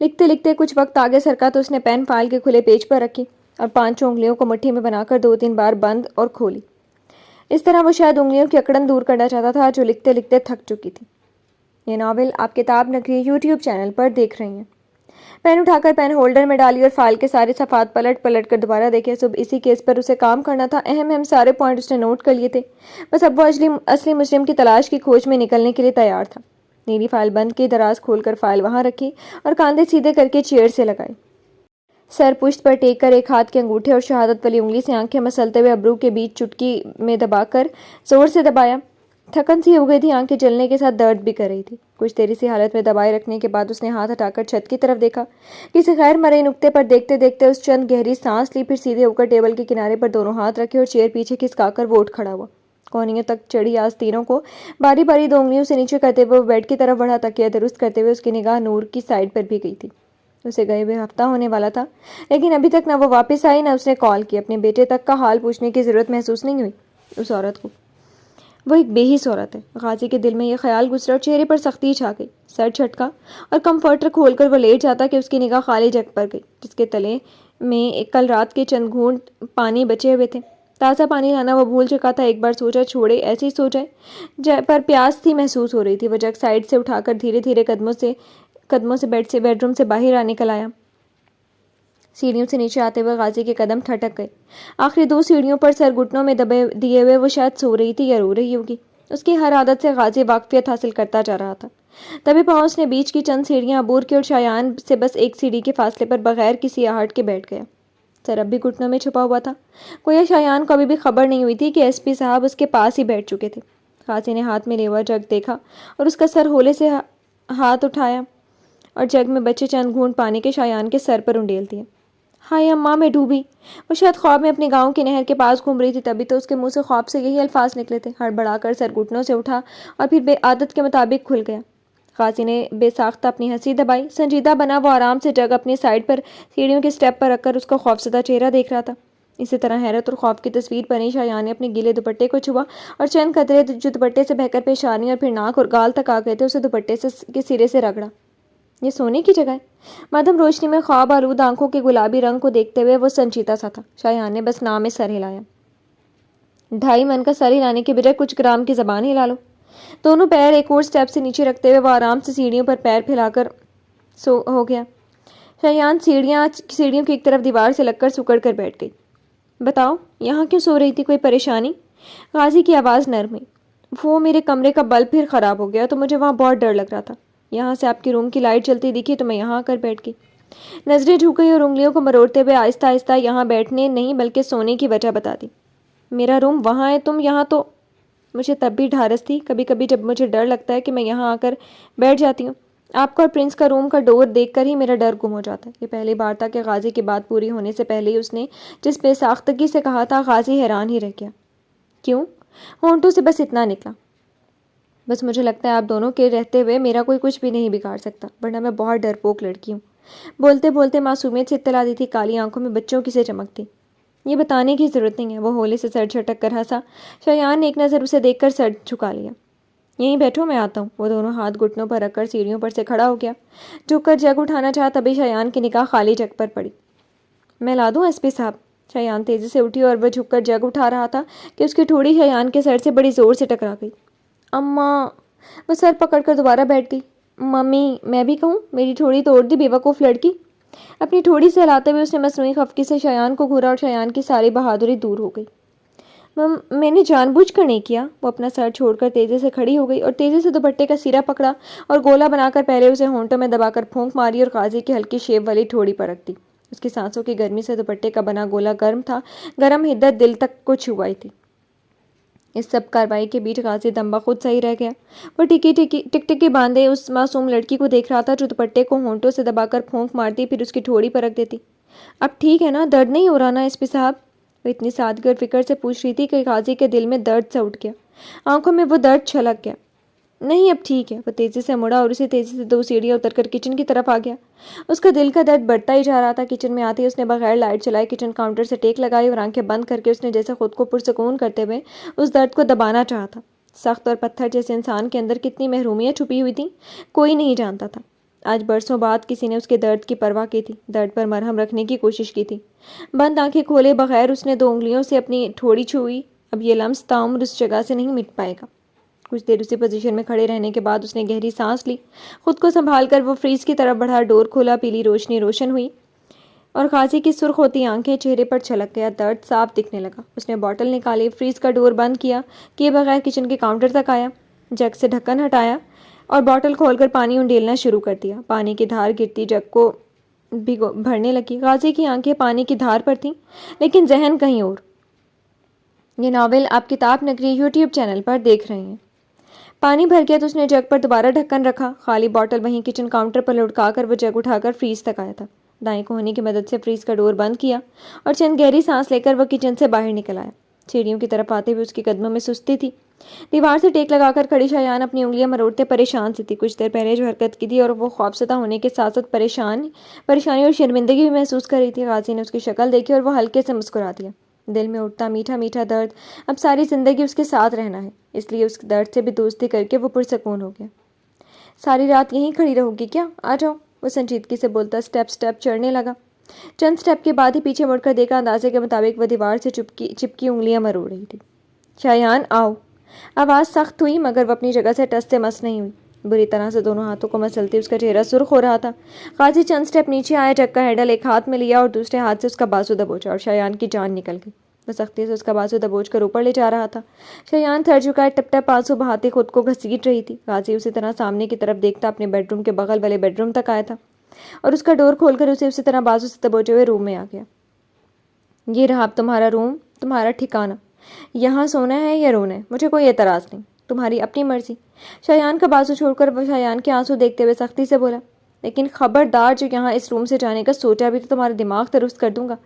لکھتے لکھتے کچھ وقت آگے سرکا تو اس نے پین فائل کے کھلے پیج پر رکھی اور 5 انگلیوں کو مٹھی میں بنا کر 2-3 بار بند اور کھولی۔ اس طرح وہ شاید انگلیوں کی اکڑن دور کرنا چاہتا تھا جو لکھتے لکھتے تھک چکی تھی۔ یہ ناول آپ کتاب نگری یوٹیوب چینل پر دیکھ رہی ہیں۔ پین اٹھا کر پین ہولڈر میں ڈالی اور فائل کے سارے صفحات پلٹ پلٹ کر دوبارہ دیکھے۔ صبح اسی کیس پر اسے کام کرنا تھا، اہم سارے پوائنٹ اس نے نوٹ کر لیے تھے، بس اب وہ اصلی مجرم کی تلاش کی کھوج میں نکلنے کے لیے تیار تھا۔ نیلی فائل بند کی، دراز کھول کر فائل وہاں رکھی اور کاندھے سیدھے کر کے چیئر سے لگائے۔ سر پشت پر ٹیک کر ایک ہاتھ کے انگوٹھے اور شہادت والی انگلی سے آنکھیں مسلتے ہوئے ابرو کے بیچ چٹکی میں دبا کر زور سے دبایا۔ تھکن سی ہو گئی تھی، آنکھیں جلنے کے ساتھ درد بھی کر رہی تھی۔ کچھ دیر اسی حالت میں دبائے رکھنے کے بعد اس نے ہاتھ ہٹا کر چھت کی طرف دیکھا، کسی غیر مرئی نقطے پر دیکھتے دیکھتے اس چند گہری سانس لی، پھر سیدھے ہو کر ٹیبل کے کنارے پر دونوں ہاتھ رکھے اور چیئر پیچھے کھسکا کر وہ اٹھ کھڑا ہوا۔ کونیوں تک چڑھی آستینوں کو باری باری 2 انگلیوں سے نیچے کرتے ہوئے وہ بیڈ کی طرف بڑھا، تکیہ درست کرتے ہوئے اس کی نگاہ نور کی سائڈ پر بھی گئی تھی۔ اسے گئے ہوئے ہفتہ ہونے والا تھا، لیکن ابھی تک نہ وہ واپس آئی نہ اس نے کال کی۔ اپنے بیٹے تک کا حال پوچھنے کی ضرورت محسوس نہیں ہوئی اس عورت کو۔ وہ ایک بے حس عورت ہے۔ غازی کے دل میں یہ خیال گزرا اور چہرے پر سختی چھا گئی۔ سر جھٹکا اور کمفرٹر کھول کر وہ لیٹ جاتا کہ اس کی نگاہ خالی جگ پر گئی، جس کے تلے میں کل رات کے چند گھونٹ پانی بچے ہوئے تھے۔ تازہ پانی لانا وہ بھول چکا تھا۔ ایک بار سوچا چھوڑے ایسے ہی سو جائے، پر پیاس تھی محسوس ہو رہی تھی۔ وہ جگ سائڈ سے اٹھا کر دھیرے دھیرے قدموں سے بیڈ روم سے باہر نکل آیا۔ سیڑھیوں سے نیچے آتے ہوئے غازی کے قدم ٹھٹک گئے۔ آخری 2 سیڑھیوں پر سر گھٹنوں میں دبے دیے ہوئے وہ شاید سو رہی تھی یا رو رہی ہوگی۔ اس کی ہر عادت سے غازی واقفیت حاصل کرتا جا رہا تھا۔ تبھی پاؤں اس نے بیچ کی چند سیڑھیاں عبور کی اور شایان سے بس 1 سیڑھی کے فاصلے پر بغیر کسی آہٹ کے بیٹھ گیا۔ سر اب بھی گھٹنوں میں چھپا ہوا تھا۔ گویا شایان کو ابھی بھی خبر نہیں ہوئی تھی کہ ایس پی صاحب اس کے پاس ہی بیٹھ چکے تھے۔ غازی نے ہاتھ میں لیوا جگ دیکھا اور اس کا سر ہولے سے ہاتھ اٹھایا اور جگ میں بچے چند گھونٹ پانی کے شایان کے سر پر انڈیل دیے۔ ہائے اماں، میں ڈوبی۔ وہ شاید خواب میں اپنے گاؤں کی نہر کے پاس گھوم رہی تھی، تبھی تو اس کے منہ سے خواب سے یہی الفاظ نکلے تھے۔ ہڑبڑا کر سر گھٹنوں سے اٹھا اور پھر بے عادت کے مطابق کھل گیا۔ غازی نے بے ساختہ اپنی ہنسی دبائی۔ سنجیدہ بنا وہ آرام سے جگ اپنی سائڈ پر سیڑھیوں کے سٹیپ پر رکھ کر اس کا خوفزدہ چہرہ دیکھ رہا تھا۔ اسی طرح حیرت اور خوف کی تصویر بنی شایان نے اپنے گیلے دوپٹے کو چھوا اور چند قطرے جو دوپٹے سے بہہ کر پیشانی اور پھر ناک اور گال تک آ گئے تھے اسے دوپٹے کے سرے سے رگڑا۔ یہ سونے کی جگہ ہے؟ مدھم روشنی میں خواب آلود آنکھوں کے گلابی رنگ کو دیکھتے ہوئے وہ سنجیدہ سا تھا۔ شایان نے بس نام میں سر ہلایا۔ 2.5 من کا سر ہلانے کے بجائے کچھ گرام کی زبان ہلا لو۔ دونوں پیر ایک اور سٹیپ سے نیچے رکھتے ہوئے وہ آرام سے سیڑھیوں پر پیر پھیلا کر ہو گیا۔ شایان سیڑھیوں کی ایک طرف دیوار سے لگ کر سکڑ کر بیٹھ گئی۔ بتاؤ، یہاں کیوں سو رہی تھی؟ کوئی پریشانی؟ غازی کی آواز نرم ہوئی۔ وہ میرے کمرے کا بلب پھر خراب ہو گیا تو مجھے وہاں بہت ڈر لگ رہا تھا۔ یہاں سے آپ کی روم کی لائٹ جلتی دکھی تو میں یہاں آ کر بیٹھ گئی۔ نظریں جھک گئی اور انگلیوں کو مروڑتے ہوئے آہستہ آہستہ یہاں بیٹھنے نہیں بلکہ سونے کی وجہ بتا دی۔ میرا روم وہاں ہے، تم یہاں تو… مجھے تب بھی ڈھارس تھی۔ کبھی کبھی جب مجھے ڈر لگتا ہے کہ میں یہاں آ کر بیٹھ جاتی ہوں۔ آپ کا اور پرنس کا روم کا ڈور دیکھ کر ہی میرا ڈر گم ہو جاتا ہے۔ یہ پہلی بار تھا کہ غازی کی بات پوری ہونے سے پہلے ہی اس نے جس بے ساختگی سے کہا تھا، غازی حیران ہی رہ گیا۔ کیوں؟ ہونٹوں سے بس اتنا نکلا۔ بس مجھے لگتا ہے آپ دونوں کے رہتے ہوئے میرا کوئی کچھ بھی نہیں بگاڑ سکتا، ورنہ میں بہت ڈرپوک لڑکی ہوں۔ بولتے بولتے معصومیت سے اطلاع دی تھی، کالی آنکھوں میں بچوں کی سے چمک تھی۔ یہ بتانے کی ضرورت نہیں ہے، وہ ہولے سے سر جھٹک کر ہنسا۔ شایان نے ایک نظر اسے دیکھ کر سر جھکا لیا۔ یہیں بیٹھو، میں آتا ہوں۔ وہ دونوں ہاتھ گھٹنوں پر رکھ کر سیڑھیوں پر سے کھڑا ہو گیا۔ جھک کر جگ اٹھانا چاہا، تبھی شایان کی نگاہ خالی جگ پر پڑی۔ میں لا دوں ایس پی صاحب؟ شایان تیزی سے اٹھی اور وہ جھک کر جگ اٹھا رہا تھا کہ اس کی ٹھوڑی شایان کے سر سے بڑی زور سے ٹکرا گئی۔ اماں! وہ سر پکڑ کر دوبارہ بیٹھ گئی۔ ممی، میں بھی کہوں؟ میری ٹھوڑی توڑ دی بیوقوف لڑکی۔ اپنی ٹھوڑی سے ہلاتے ہوئے اس نے مصنوعی خفگی سے شایان کو گھورا اور شایان کی ساری بہادری دور ہو گئی۔ میں نے جان بوجھ کر نہیں کیا۔ وہ اپنا سر چھوڑ کر تیزی سے کھڑی ہو گئی اور تیزی سے دوپٹے کا سیرا پکڑا اور گولا بنا کر پہلے اسے ہونٹوں میں دبا کر پھونک ماری اور قاضی کی ہلکی شیپ والی ٹھوڑی پر رکھ دی۔ اس کی سانسوں کی گرمی سے دوپٹے کا بنا گولا گرم تھا، گرم حدت دل تک کو چھو آئی تھی۔ اس سب کارروائی کے بیچ قاضی دم بخود صحیح رہ گیا۔ وہ ٹک باندھے اس معصوم لڑکی کو دیکھ رہا تھا جو دوپٹے کو ہونٹوں سے دبا کر پھونک مارتی پھر اس کی ٹھوڑی پر رکھ دیتی۔ اب ٹھیک ہے نا؟ درد نہیں ہو رہا نا ایس پی صاحب؟ وہ اتنی سادگی اور فکر سے پوچھ رہی تھی کہ قاضی کے دل میں درد سا اٹھ گیا، آنکھوں میں وہ درد چھلک گیا۔ نہیں اب ٹھیک ہے۔ وہ تیزی سے مڑا اور اسے تیزی سے 2 سیڑھیاں اتر کر کچن کی طرف آ گیا۔ اس کا دل کا درد بڑھتا ہی جا رہا تھا۔ کچن میں آتے ہی اس نے بغیر لائٹ چلائے کچن کاؤنٹر سے ٹیک لگائی اور آنکھیں بند کر کے اس نے جیسے خود کو پرسکون کرتے ہوئے اس درد کو دبانا چاہا تھا۔ سخت اور پتھر جیسے انسان کے اندر کتنی محرومیاں چھپی ہوئی تھیں، کوئی نہیں جانتا تھا۔ آج برسوں بعد کسی نے اس کے درد کی پرواہ کی تھی، درد پر مرہم رکھنے کی کوشش کی تھی۔ بند آنکھیں کھولے بغیر اس نے 2 انگلیوں سے اپنی ٹھوڑی چھوئی۔ اب یہ لمس تاعمر اس جگہ سے نہیں مٹ پائے گا۔ کچھ دیر اسی پوزیشن میں کھڑے رہنے کے بعد اس نے گہری سانس لی۔ خود کو سنبھال کر وہ فریز کی طرف بڑھا، ڈور کھولا، پیلی روشنی روشن ہوئی اور قاضی کی سرخ ہوتی آنکھیں چہرے پر چھلک گیا۔ درد صاف دکھنے لگا۔ اس نے بوتل نکالی، فریز کا ڈور بند کیے بغیر کچن کے کاؤنٹر تک آیا، جگ سے ڈھکن ہٹایا اور بوتل کھول کر پانی انڈیلنا شروع کر دیا۔ پانی کی دھار گرتی جگ کو بھرنے لگی۔ قاضی کی آنکھیں پانی کی دھار پر تھیں لیکن ذہن کہیں اور۔ یہ ناول آپ کتاب نگری یوٹیوب چینل پر دیکھ رہے ہیں۔ پانی بھر گیا تو اس نے جگ پر دوبارہ ڈھکن رکھا۔ خالی بوتل وہیں کچن کاؤنٹر پر لٹکا کر وہ جگ اٹھا کر فریز تک آیا تھا۔ دائیں کوہنی کی مدد سے فریز کا ڈور بند کیا اور چند گہری سانس لے کر وہ کچن سے باہر نکل آیا۔ سیڑھیوں کی طرف آتے ہوئے اس کے قدموں میں سستی تھی۔ دیوار سے ٹیک لگا کر کھڑی شایان اپنی انگلیاں مروڑتے پریشان سی تھی۔ کچھ دیر پہلے جو حرکت کی تھی اور وہ خوفزدہ ہونے کے ساتھ ساتھ پریشانی اور شرمندگی بھی محسوس کر رہی تھی۔ قاضی نے اس کی شکل دیکھی اور وہ ہلکے سے مسکرا دیا۔ دل میں اٹھتا میٹھا میٹھا درد، اب ساری زندگی اس کے ساتھ رہنا ہے، اس لیے اس درد سے بھی دوستی کر کے وہ پرسکون ہو گیا۔ ساری رات یہیں کھڑی رہو گی کیا؟ آ جاؤ، وہ سنجیدگی سے بولتا سٹیپ چڑھنے لگا۔ چند سٹیپ کے بعد ہی پیچھے مڑ کر دیکھا، اندازے کے مطابق وہ دیوار سے چپکی انگلیاں مروڑ رہی تھی۔ شایان آؤ۔ آواز سخت ہوئی مگر وہ اپنی جگہ سے ٹس سے مس نہیں ہوئی۔ بری طرح سے دونوں ہاتھوں کو مسلتی اس کا چہرہ سرخ ہو رہا تھا۔ قاضی چند سٹیپ نیچے آیا، جگ کا ہینڈل ایک ہاتھ میں لیا اور دوسرے ہاتھ سے اس کا بازو دبوچا اور شایان کی جان نکل گئی۔ وہ سختی سے اس کا بازو دبوچ کر اوپر لے جا رہا تھا۔ شایان سر جھکائے ٹپ ٹپ آنسو بہاتی خود کو گھسیٹ رہی تھی۔ قاضی اسی طرح سامنے کی طرف دیکھتا اپنے بیڈ روم کے بغل والے بیڈ روم تک آیا تھا اور اس کا ڈور کھول کر اسے اسی طرح بازو سے دبوچے ہوئے روم میں آ گیا۔ یہ رہا اب تمہارا روم، تمہارا ٹھکانہ۔ یہاں سونا ہے یا رونا ہے، مجھے کوئی اعتراض نہیں، تمہاری اپنی مرضی۔ شایان کا بازو چھوڑ کر وہ شایان کے آنسو دیکھتے ہوئے سختی سے بولا، لیکن خبردار جو یہاں اس روم سے جانے کا سوچا بھی تو تمہارا دماغ درست کر دوں گا۔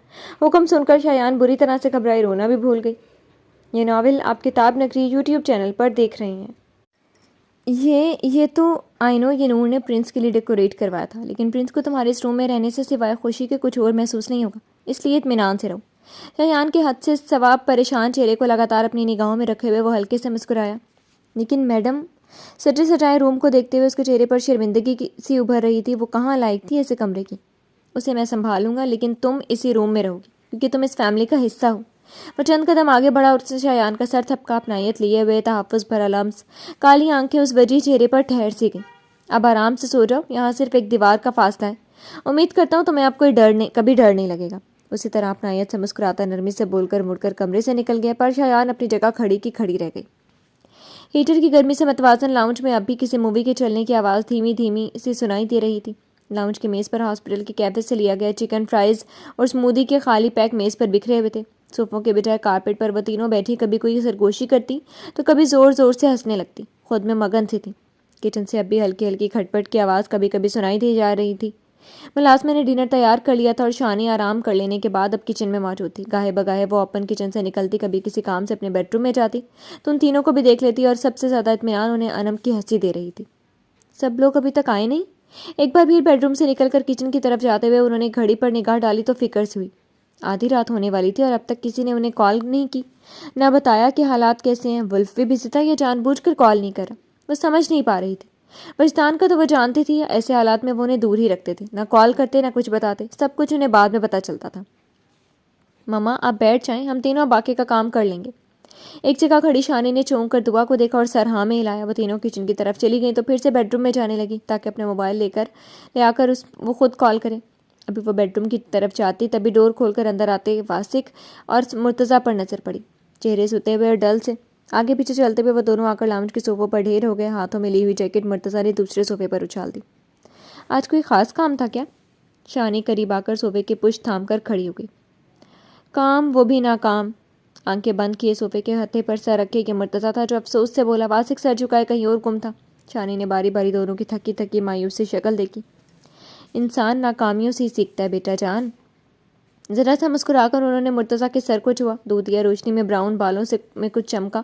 حکم سن کر شایان بری طرح سے گھبرائی، رونا بھی بھول گئی۔ یہ ناول آپ کتاب نگری یوٹیوب چینل پر دیکھ رہے ہیں۔ یہ تو آئی نو یہ نور نے پرنس کے لیے ڈیکوریٹ کروایا تھا، لیکن پرنس کو تمہارے اس روم میں رہنے سے سوائے خوشی کے کچھ اور محسوس نہیں ہوگا، اس لیے اطمینان سے رہو۔ شایان کے حد سے ثواب پریشان چہرے کو لگاتار اپنی نگاہوں میں رکھے ہوئے وہ ہلکے سے مسکرایا۔ لیکن میڈم، سجے سجائے روم کو دیکھتے ہوئے اس کے چہرے پر شرمندگی سی ابھر رہی تھی۔ وہ کہاں لائق تھی ایسے کمرے کی؟ اسے میں سنبھالوں گا، لیکن تم اسی روم میں رہو گی کیونکہ تم اس فیملی کا حصہ ہو۔ وہ چند قدم آگے بڑھا اور اس نے شایان کا سر تھپکا اپنائیت لیے ہوئے تحفظ بھرا لمس، کالی آنکھیں اس وجیح چہرے پر ٹھہر سی گئی۔ اب آرام سے سو جاؤ، یہاں صرف ایک دیوار کا فاصلہ ہے، امید کرتا ہوں تمہیں اب کبھی ڈر نہیں لگے گا۔ اسی طرح اپنائیت سے مسکراتا نرمی سے بول کر مڑ کر کمرے سے نکل گیا، پر شایان اپنی جگہ کھڑی کی کھڑی رہ گئی۔ ہیٹر کی گرمی سے متوازن لاؤنج میں اب بھی کسی مووی کے چلنے کی آواز دھیمی دھیمی سی سنائی دے رہی تھی۔ لاؤنج کی میز پر ہاسپٹل کے کیفے سے لیا گیا چکن فرائز اور اسمودی کے خالی پیک میز پر بکھرے ہوئے تھے۔ صوفوں کے بجائے کارپیٹ پر وہ تینوں بیٹھی کبھی کوئی سرگوشی کرتی تو کبھی زور زور سے ہنسنے لگتی، خود میں مگن سی تھی۔ کچن سے اب بھی ہلکی ہلکی کھٹ پٹ کی آواز کبھی کبھی سنائی دی جا رہی تھی۔ ملازمہ نے ڈنر تیار کر لیا تھا اور شانی آرام کر لینے کے بعد اب کچن میں موجود تھی۔ گاہے بگاہے وہ اوپن کچن سے نکلتی، کبھی کسی کام سے اپنے بیڈ روم میں جاتی تو ان تینوں کو بھی دیکھ لیتی، اور سب سے زیادہ اطمینان انہیں انم کی ہنسی دے رہی تھی۔ سب لوگ ابھی تک آئے نہیں؟ ایک بار بھی بیڈ روم سے نکل کر کچن کی طرف جاتے ہوئے انہوں نے گھڑی پر نگاہ ڈالی تو فکر سے ہوئی، آدھی رات ہونے والی تھی اور اب تک کسی نے انہیں کال نہیں کی، نہ بتایا کہ حالات کیسے ہیں۔ ولف بھی بزی تھا یا جان بوجھ کر کال نہیں کرا، وہ سمجھ نہیں پا رہی تھی۔ وجدان کا تو وہ جانتی تھی، ایسے حالات میں وہ انہیں دور ہی رکھتے تھے، نہ کال کرتے نہ کچھ بتاتے، سب کچھ انہیں بعد میں پتہ چلتا تھا۔ مما آپ بیٹھ جائیں، ہم تینوں باقی کا کام کر لیں گے۔ ایک جگہ کھڑی شانی نے چونک کر دعا کو دیکھا اور سر ہاں میں ہلایا۔ وہ تینوں کچن کی طرف چلی گئیں تو پھر سے بیڈ روم میں جانے لگی تاکہ اپنا موبائل لے آ کر وہ خود کال کرے۔ ابھی وہ بیڈ روم کی طرف جاتی تبھی ڈور کھول کر اندر آتے واسق اور مرتضیٰ پر نظر پڑی، چہرے ستے ہوئے اور ڈل سے۔ آگے پیچھے چلتے ہوئے وہ دونوں آ کر لاؤنج کے صوفوں پر ڈھیر ہو گئے۔ ہاتھوں میں لی ہوئی جیکٹ مرتضیٰ نے دوسرے صوفے پر اچھال دی۔ آج کوئی خاص کام تھا کیا؟ شانی قریب آ کر صوفے کی پشت تھام کر کھڑی ہو گئی۔ کام، وہ بھی ناکام۔ آنکھیں بند کیے صوفے کے ہتھے پر سر رکھے کہ مرتضیٰ تھا جو افسوس سے بولا۔ واسق سر جھکائے کہیں اور گم تھا۔ شانی نے باری باری دونوں کی تھکی تھکی مایوس سی شکل دیکھی۔ انسان ناکامیوں سے ہی سیکھتا ہے بیٹا جان۔ ذرا سا مسکرا کر انہوں نے مرتضیٰ کے سر کو چھوا۔ دودھیا روشنی میں براؤن بالوں میں کچھ چمکا۔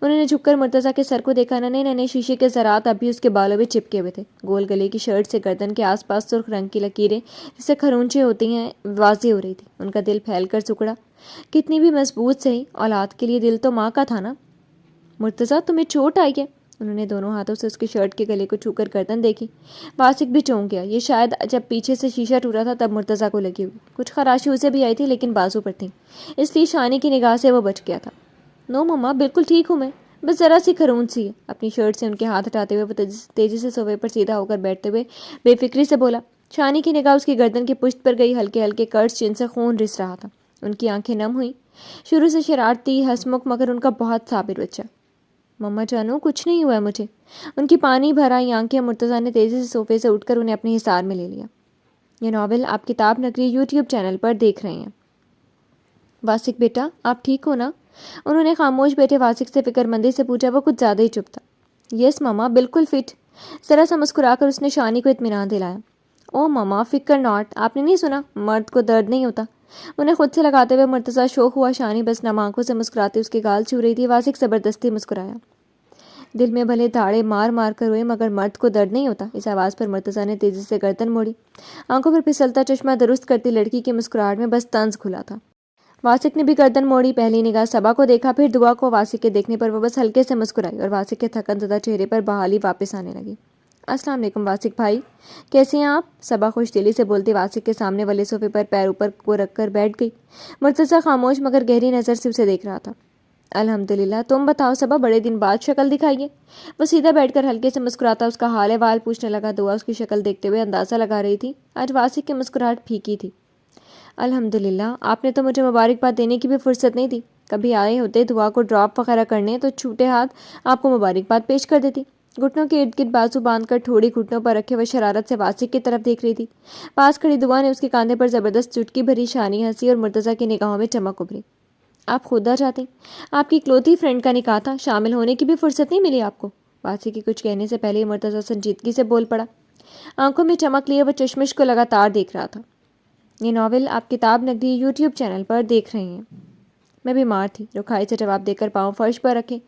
انہوں نے جھک کر مرتضیٰ کے سر کو دیکھا۔ ننے ننے شیشے کے ذرات اب بھی اس کے بالوں میں چپکے ہوئے تھے۔ گول گلے کی شرٹ سے گردن کے آس پاس سرخ رنگ کی لکیریں جسے خرونچے ہوتی ہیں واضح ہو رہی تھی۔ ان کا دل پھیل کر سکڑا۔ کتنی بھی مضبوط سہی، اولاد کے لیے دل تو ماں کا تھا نا۔ مرتضیٰ تمہیں چوٹ آئی ہے؟ انہوں نے دونوں ہاتھوں سے اس کی شرٹ کے گلے کو چھو کر گردن دیکھی۔ واسق بھی چونک گیا۔ یہ شاید جب پیچھے سے شیشہ ٹوٹا تھا تب مرتضیٰ کو لگی ہوئی۔ کچھ خراشی اسے بھی آئی تھی لیکن بازو پر تھیں، اس لیے شانی کی نگاہ سے وہ بچ گیا تھا۔ نو مما، بالکل ٹھیک ہوں میں، بس ذرا سی خرون سی ہے۔ اپنی شرٹ سے ان کے ہاتھ ہٹاتے ہوئے وہ تیزی سے صوفے پر سیدھا ہو کر بیٹھتے ہوئے بے فکری سے بولا۔ شانی کی نگاہ اس کی گردن کی پشت پر گئی۔ ہلکے ہلکے کٹس جن سے خون رس رہا تھا۔ ان کی آنکھیں نم ہوئیں۔ شروع سے شرارتی، ہنسمکھ مگر ان کا بہت صابر بچہ۔ مما جانو کچھ نہیں ہوا ہے مجھے۔ ان کی پانی بھر آئی آنکھیں۔ مرتضیٰ نے تیزی سے صوفے سے اٹھ کر انہیں اپنے حصار میں لے لیا۔ یہ ناول آپ کتاب نگری یوٹیوب چینل پر دیکھ رہے ہیں۔ واسق بیٹا آپ ٹھیک ہو نا؟ انہوں نے خاموش بیٹھے واسق سے فکر مندی سے پوچھا۔ وہ کچھ زیادہ ہی چپ تھا۔ یس مما، بالکل فٹ۔ ذرا سا مسکرا کر اس نے شانی کو اطمینان دلایا۔ او مما فکر ناٹ، آپ نے نہیں سنا مرد کو درد نہیں ہوتا؟ انہیں خود سے لگاتے ہوئے مرتضیٰ شوق ہوا۔ شانی بس نم آنکھوں سے مسکراتی اس کے گال چھو رہی تھی۔ واسق زبردستی مسکرایا۔ دل میں بھلے دھاڑے مار مار کر ہوئے مگر مرد کو درد نہیں ہوتا۔ اس آواز پر مرتضیٰ نے تیزی سے گردن موڑی۔ آنکھوں پر پھسلتا چشمہ درست کرتی لڑکی کی مسکراہٹ میں بس طنز کھلا تھا۔ واسق نے بھی گردن موڑی۔ پہلی نگاہ صبا کو دیکھا، پھر دعا کو۔ واسق کے دیکھنے پر وہ بس ہلکے سے مسکرائی اور واسق کے تھکن زدہ چہرے پر بحالی واپس آنے لگی۔ السلام علیکم واسق بھائی، کیسے ہیں آپ؟ صبا خوش دلی سے بولتی واسق کے سامنے والے صوفے پر پیر اوپر کو رکھ کر بیٹھ گئی۔ مرتضیٰ خاموش مگر گہری نظر سے اسے دیکھ رہا تھا۔ الحمدللہ، تم بتاؤ صبا، بڑے دن بعد شکل دکھائیے۔ وہ سیدھا بیٹھ کر ہلکے سے مسکراتا اس کا حال احوال پوچھنے لگا۔ دعا اس کی شکل دیکھتے ہوئے اندازہ لگا رہی تھی آج واسق کی مسکراہٹ پھیکی تھی۔ الحمدللہ، آپ نے تو مجھے مبارکباد دینے کی بھی فرصت نہیں دی۔ کبھی آئے ہوتے دعا کو ڈراپ وغیرہ کرنے تو چھوٹے ہاتھ آپ کو مبارکباد پیش کر دیتی۔ گھٹنوں کے ارد گرد بازو باندھ کر ٹھوڑی گھٹنوں پر رکھے وہ شرارت سے واسق کی طرف دیکھ رہی تھی۔ پاس کھڑی دعا نے اس کے کاندھے پر زبردست چٹکی بھری۔ شانی ہنسی اور مرتضیٰ کی نگاہوں میں چمک ابھری۔ آپ خود آ جاتے، آپ کی اکلوتی فرینڈ کا نکاح تھا، شامل ہونے کی بھی فرصت نہیں ملی آپ کو۔ واسق کی کچھ کہنے سے پہلے مرتضیٰ سنجیدگی سے بول پڑا۔ آنکھوں میں چمک لیے وہ چشمش کو لگاتار دیکھ رہا تھا۔ یہ ناول آپ کتاب نگری یوٹیوب چینل پر دیکھ رہے ہیں۔ میں بیمار تھی، رکھائی سے جواب دے کر پاؤں فرش پر رکھے۔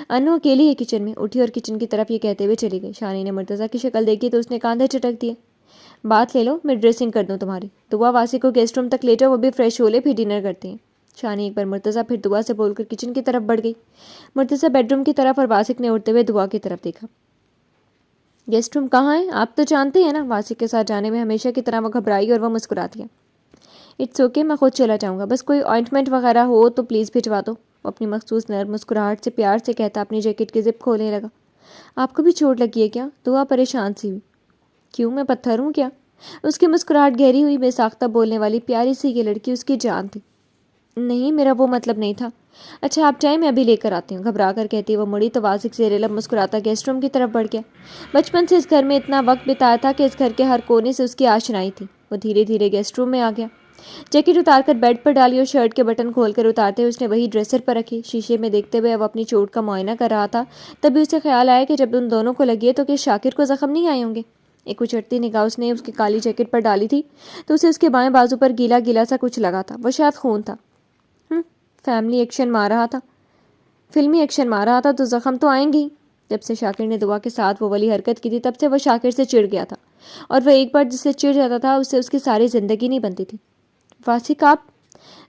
انو اکیلی ہے کچن میں، اٹھی اور کچن کی طرف یہ کہتے ہوئے چلی گئی۔ شانی نے مرتضیٰ کی شکل دیکھی تو اس نے کاندھے چٹک دیے۔ بات لے لو، میں ڈریسنگ کر دوں تمہاری۔ دعا واسق کو گیسٹ روم تک لے جاؤ، وہ بھی فریش ہو لے، پھر ڈنر کرتے ہیں۔ شانی ایک بار مرتضیٰ پھر دعا سے بول کر کچن کی طرف بڑھ گئی۔ مرتضیٰ بیڈ روم کی طرف اور واسق نے اٹھتے ہوئے دعا کی طرف دیکھا۔ گیسٹ روم کہاں ہے؟ آپ تو جانتے ہیں نا۔ واسق کے ساتھ جانے میں ہمیشہ کی طرح وہ گھبرائی اور وہ مسکرا دیا۔ اٹس اوکے، میں خود چلا جاؤں گا، بس کوئی آئنٹمنٹ وغیرہ ہو تو پلیز بھجوا دو۔ وہ اپنی مخصوص نرم مسکراہٹ سے پیار سے کہتا اپنی جیکٹ کی زپ کھولنے لگا۔ آپ کو بھی چوٹ لگی ہے کیا؟ دعا پریشان سی ہوئی۔ کیوں، میں پتھر ہوں کیا؟ اس کی مسکراہٹ گہری ہوئی۔ بے ساختہ بولنے والی پیاری سی یہ لڑکی اس کی جان تھی۔ نہیں، میرا وہ مطلب نہیں تھا۔ اچھا آپ جائیں، میں ابھی لے کر آتی ہوں۔ گھبرا کر کہتی وہ مڑی تو واسق زیر لب مسکراتا گیسٹ روم کی طرف بڑھ گیا۔ بچپن سے اس گھر میں اتنا وقت بتایا تھا کہ اس گھر کے ہر کونے سے اس کی آشنائی تھی۔ وہ دھیرے دھیرے گیسٹ روم میں آ گیا۔ جیکٹ اتار کر بیڈ پر ڈالی اور شرٹ کے بٹن کھول کر اتارتے ہوئے اس نے وہی ڈریسر پر رکھی۔ شیشے میں دیکھتے ہوئے وہ اپنی چوٹ کا معائنہ کر رہا تھا۔ تبھی اسے خیال آیا کہ جب ان دونوں کو لگی ہے تو کہ شاکر کو زخم نہیں آئے ہوں گے۔ ایک اچھڑتی نگاہ اس نے اس کی کالی جیکٹ پر ڈالی تھی تو اسے اس کے بائیں بازو پر گیلا گیلا سا کچھ لگا تھا۔ وہ شاید خون تھا۔ فلمی ایکشن مار رہا تھا تو زخم تو آئیں گے ہی۔ جب سے شاکر نے دعا کے ساتھ وہ والی حرکت کی تھی تب سے وہ شاکر سے چڑ گیا تھا، اور وہ ایک بار جس سے چڑ جاتا تھا اس سے اس کی ساری زندگی نہیں بنتی تھی۔ واسق آپ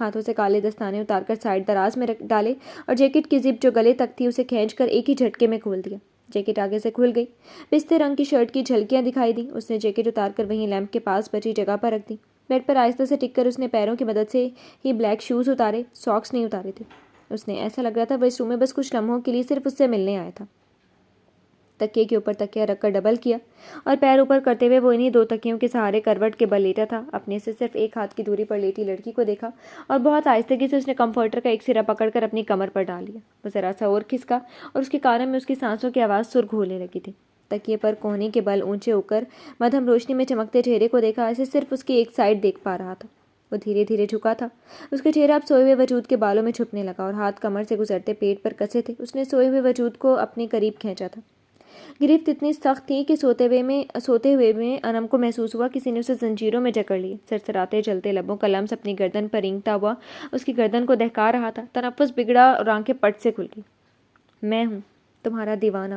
ہاتھوں سے کالے دستانے اتار کر سائڈ دراز میں رکھ ڈالے اور جیکٹ کی زپ جو گلے تک تھی اسے کھینچ کر ایک ہی جھٹکے میں کھول دیا۔ جیکٹ آگے سے کھل گئی۔ پستے رنگ کی شرٹ کی جھلکیاں دکھائی دیں۔ اس نے جیکٹ اتار کر وہیں لیمپ کے پاس بچی جگہ پر رکھ دی۔ بیڈ پر آہستہ سے ٹک کر اس نے پیروں کی مدد سے ہی بلیک شوز اتارے، ساکس نہیں اتارے تھے۔ اس نے ایسا لگ رہا تھا وہ اس روم میں بس کچھ لمحوں کے لیے صرف اس سے ملنے آیا تھا۔ تکیے کے اوپر تکیہ رکھ کر ڈبل کیا اور پیر اوپر کرتے ہوئے وہ انہی دو تکیوں کے سہارے کروٹ کے بل لیٹا تھا۔ اپنے سے صرف ایک ہاتھ کی دوری پر لیٹی لڑکی کو دیکھا اور بہت آہستگی سے اس نے کمفرٹر کا ایک سرا پکڑ کر اپنی کمر پر ڈال لیا۔ وہ ذرا سا اور کھسکا اور اس کے کانوں میں اس کی سانسوں کی آواز سرخ ہونے لگی تھی۔ تکیے پر کوہنی کے بل اونچے ہو کر مدھم روشنی میں چمکتے چہرے کو دیکھا، ایسے صرف اس کی ایک سائڈ دیکھ پا رہا تھا۔ وہ دھیرے دھیرے جھکا تھا۔ اس کا چہرہ اب سوئے ہوئے وجود کے بالوں میں چھپنے لگا اور ہاتھ کمر سے گزرتے پیٹ پر کسے تھے۔ اس نے سوئے ہوئے وجود کو اپنے قریب کھینچا تھا۔ گرفت اتنی سخت تھی کہ سوتے ہوئے میں انم کو محسوس ہوا کسی نے اسے زنجیروں میں جکڑ لیے۔ سرسراتے جلتے لبوں کا لمس اپنی گردن پر رینگتا ہوا اس کی گردن کو دہکا رہا تھا۔ تنفس بگڑا اور آنکھیں پٹ سے کھل گئی۔ میں ہوں تمہارا دیوانہ،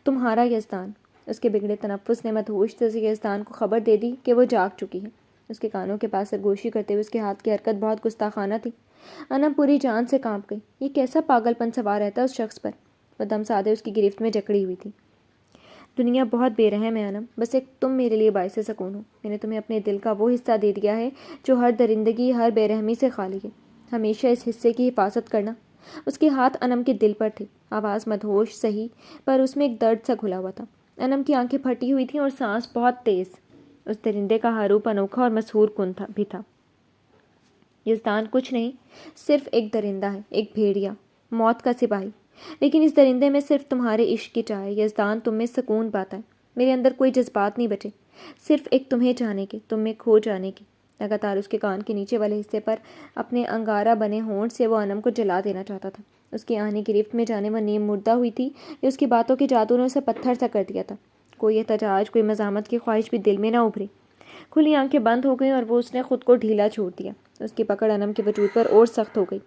تمہارا یزدان۔ اس کے بگڑے تنفس نے مدہوش سے یزدان کو خبر دے دی کہ وہ جاگ چکی ہے۔ اس کے کانوں کے پاس سرگوشی کرتے ہوئے اس کے ہاتھ کی حرکت بہت گستاخانہ تھی۔ انم پوری جان سے کانپ گئی۔ یہ کیسا پاگل پن سوار رہتا اس شخص پر؟ وہ دم سادے اس کی گرفت میں جکڑی ہوئی تھی۔ دنیا بہت بے رحم ہے انم، بس ایک تم میرے لیے باعث سکون ہو۔ میں نے تمہیں اپنے دل کا وہ حصہ دے دیا ہے جو ہر درندگی، ہر بے رحمی سے خالی ہے۔ ہمیشہ اس حصے کی حفاظت کرنا۔ اس کے ہاتھ انم کے دل پر تھے۔ آواز مدہوش سہی پر اس میں ایک درد سا گھلا ہوا تھا۔ انم کی آنکھیں پھٹی ہوئی تھیں اور سانس بہت تیز۔ اس درندے کا حروف انوکھا اور مسحور کن بھی تھا۔ یزدان کچھ نہیں، صرف ایک درندہ ہے، ایک بھیڑیا، موت کا سپاہی۔ لیکن اس درندے میں صرف تمہارے عشق کی چاہ ہے۔ یزدان تم میں سکون پاتا ہے۔ میرے اندر کوئی جذبات نہیں بچے، صرف ایک تمہیں چاہنے کے، تم میں کھو جانے کی۔ لگاتار اس کے کان کے نیچے والے حصے پر اپنے انگارہ بنے ہونٹ سے وہ انم کو جلا دینا چاہتا تھا۔ اس کی آہنی گرفت میں جانے وہ نیم مردہ ہوئی تھی یا اس کی باتوں کے جادو نے اسے پتھر سا کر دیا تھا۔ کوئی احتجاج، کوئی مزاحمت کی خواہش بھی دل میں نہ ابھری۔ کھلی آنکھیں بند ہو گئیں اور وہ اس نے خود کو ڈھیلا چھوڑ دیا۔ اس کی پکڑ انم کے وجود پر اور سخت ہو گئی۔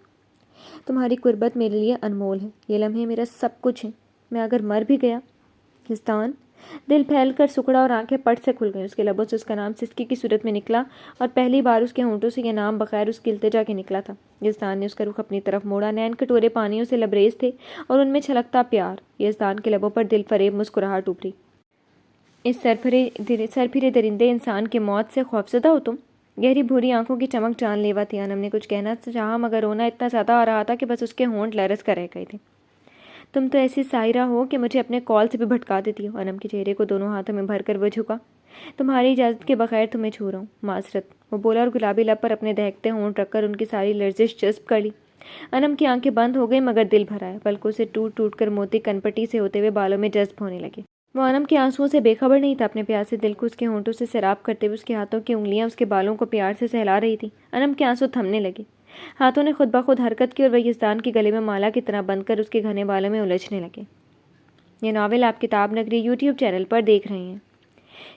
تمہاری قربت میرے لیے انمول ہے، یہ لمحے میرا سب کچھ ہیں۔ میں اگر مر بھی گیا یزدان، دل پھیل کر سکڑا اور آنکھیں پٹ سے کھل گئیں۔ اس کے لبوں سے اس کا نام سسکی کی صورت میں نکلا اور پہلی بار اس کے ہونٹوں سے یہ نام بغیر اس کی التجا کے نکلا تھا۔ یزدان نے اس کا رخ اپنی طرف موڑا۔ نین کٹورے پانیوں سے لبریز تھے اور ان میں چھلکتا پیار۔ یزدان کے لبوں پر دل فریب مسکراہٹ ابھری۔ اس سرپھرے درندے انسان کی موت سے خوفزدہ ہو تم؟ گہری بھوری آنکھوں کی چمک جان لیوا تھی۔ انم نے کچھ کہنا چاہا مگر رونا اتنا زیادہ آ رہا تھا کہ بس اس کے ہونٹ لرز کر رہ گئے تھے۔ تم تو ایسی سائرہ ہو کہ مجھے اپنے کال سے بھی بھٹکا دیتی ہو۔ انم کے چہرے کو دونوں ہاتھوں میں بھر کر وہ جھکا۔ تمہاری اجازت کے بغیر تمہیں چھو رہا ہوں، معذرت، وہ بولا اور گلابی لب پر اپنے دہکتے ہونٹ رکھ کر ان کی ساری لرزش جذب کر لی۔ انم کی آنکھیں بند ہو گئی مگر دل بھر آیا۔ پلکوں سے ٹوٹ ٹوٹ کر موتی کنپٹی سے ہوتے ہوئے بالوں میں جذب ہونے لگے۔ وہ انم کے آنسوؤں سے بے خبر نہیں تھا۔ اپنے پیاسے دل کو اس کے ہونٹوں سے سیراب کرتے ہوئے اس کے ہاتھوں کی انگلیاں اس کے بالوں کو پیار سے سہلا رہی تھی۔ انم کے آنسو تھمنے لگے۔ ہاتھوں نے خود بخود حرکت کی اور وہ یزدان کے گلے میں مالا کی طرح بند کر اس کے گھنے بالوں میں الجھنے لگے۔ یہ ناول آپ کتاب نگری یوٹیوب چینل پر دیکھ رہے ہیں۔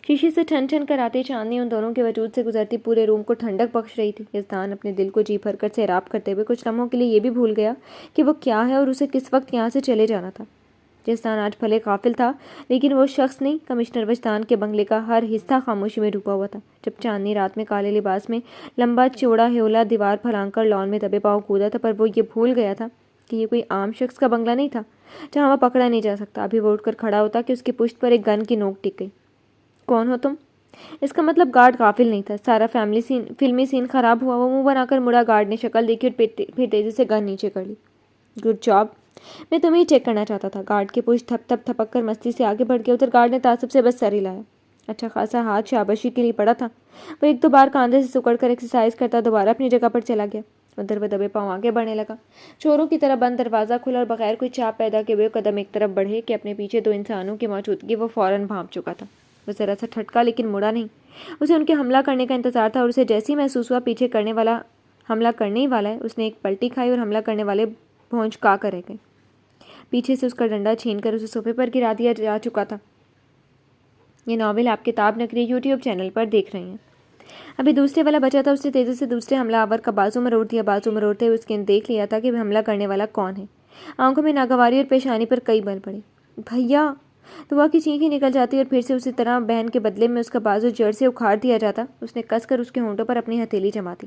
شیشے سے ٹھن ٹھن کر آتی چاندنی ان دونوں کے وجود سے گزرتی پورے روم کو ٹھنڈک بخش رہی تھی۔ یزدان اپنے دل کو جی بھر کر سیراب کرتے ہوئے کچھ لمحوں کے لیے یہ بھی بھول گیا کہ وہ کیا ہے اور اسے کس وقت یہاں سے چلے جانا تھا۔ یزدان آج بھلے غافل تھا لیکن وہ شخص نہیں۔ کمشنر وجدان کے بنگلے کا ہر حصہ خاموشی میں ڈوبا ہوا تھا۔ جب چاندنی رات میں کالے لباس میں لمبا چوڑا ہیولا دیوار پھلانگ کر لان میں دبے پاؤں کودا تھا، پر وہ یہ بھول گیا تھا کہ یہ کوئی عام شخص کا بنگلہ نہیں تھا جہاں وہ پکڑا نہیں جا سکتا۔ ابھی وہ اٹھ کر کھڑا ہوتا کہ اس کی پشت پر ایک گن کی نوک ٹک گئی۔ کون ہو تم؟ اس کا مطلب گارڈ غافل نہیں تھا۔ سارا فلمی سین خراب ہوا۔ وہ منہ بنا کر مڑا۔ گارڈ نے شکل دیکھی اور پھر تیزی سے گن نیچے کر لی۔ گڈ جاب، میں تمہیں چیک کرنا چاہتا تھا۔ گارڈ کے پشت تھپ تھپ تھپک کر مستی سے آگے بڑھ گیا۔ ادھر گارڈ نے تعصب سے بس سر ہلایا۔ اچھا خاصا ہاتھ شاباشی کے لیے پڑا تھا۔ وہ ایک دو بار کاندھے سے سکڑ کر ایکسرسائز کرتا دوبارہ اپنی جگہ پر چلا گیا۔ ادھر وہ دبے پاؤں آگے بڑھنے لگا۔ چوروں کی طرح بند دروازہ کھلا اور بغیر کوئی چاپ پیدا کیے ہوئے قدم ایک طرف بڑھے کہ اپنے پیچھے دو انسانوں کی موجودگی وہ فوراً بھانپ چکا تھا۔ وہ ذرا سا ٹھٹکا لیکن مڑا نہیں۔ اسے ان کے حملہ کرنے کا انتظار تھا اور اسے جیسے ہی محسوس ہوا پیچھے حملہ کرنے ہی والا ہے، اس نے ایک پلٹی کھائی اور حملہ کرنے والے بھونچکا کر رہ گئے۔ پیچھے سے اس کا ڈنڈا چھین کر اسے صوفے پر گرا دیا جا چکا تھا۔ یہ ناول آپ کتاب نگری یوٹیوب چینل پر دیکھ رہے ہیں۔ ابھی دوسرے والا بچا تھا۔ اس نے تیزی سے دوسرے حملہ آور کا بازو مروڑ دیا۔ بازو مروڑتے ہوئے اس نے دیکھ لیا تھا کہ حملہ کرنے والا کون ہے۔ آنکھوں میں ناگواری اور پیشانی پر کئی بل پڑے۔ بھیا! دعا کی چینخیں نکل جاتی اور پھر سے اسی طرح بہن کے بدلے میں اس کا بازو جڑ سے اکھاڑ دیا جاتا۔ اس نے کس کر اس کے ہونٹوں پر اپنی ہتھیلی جما دی۔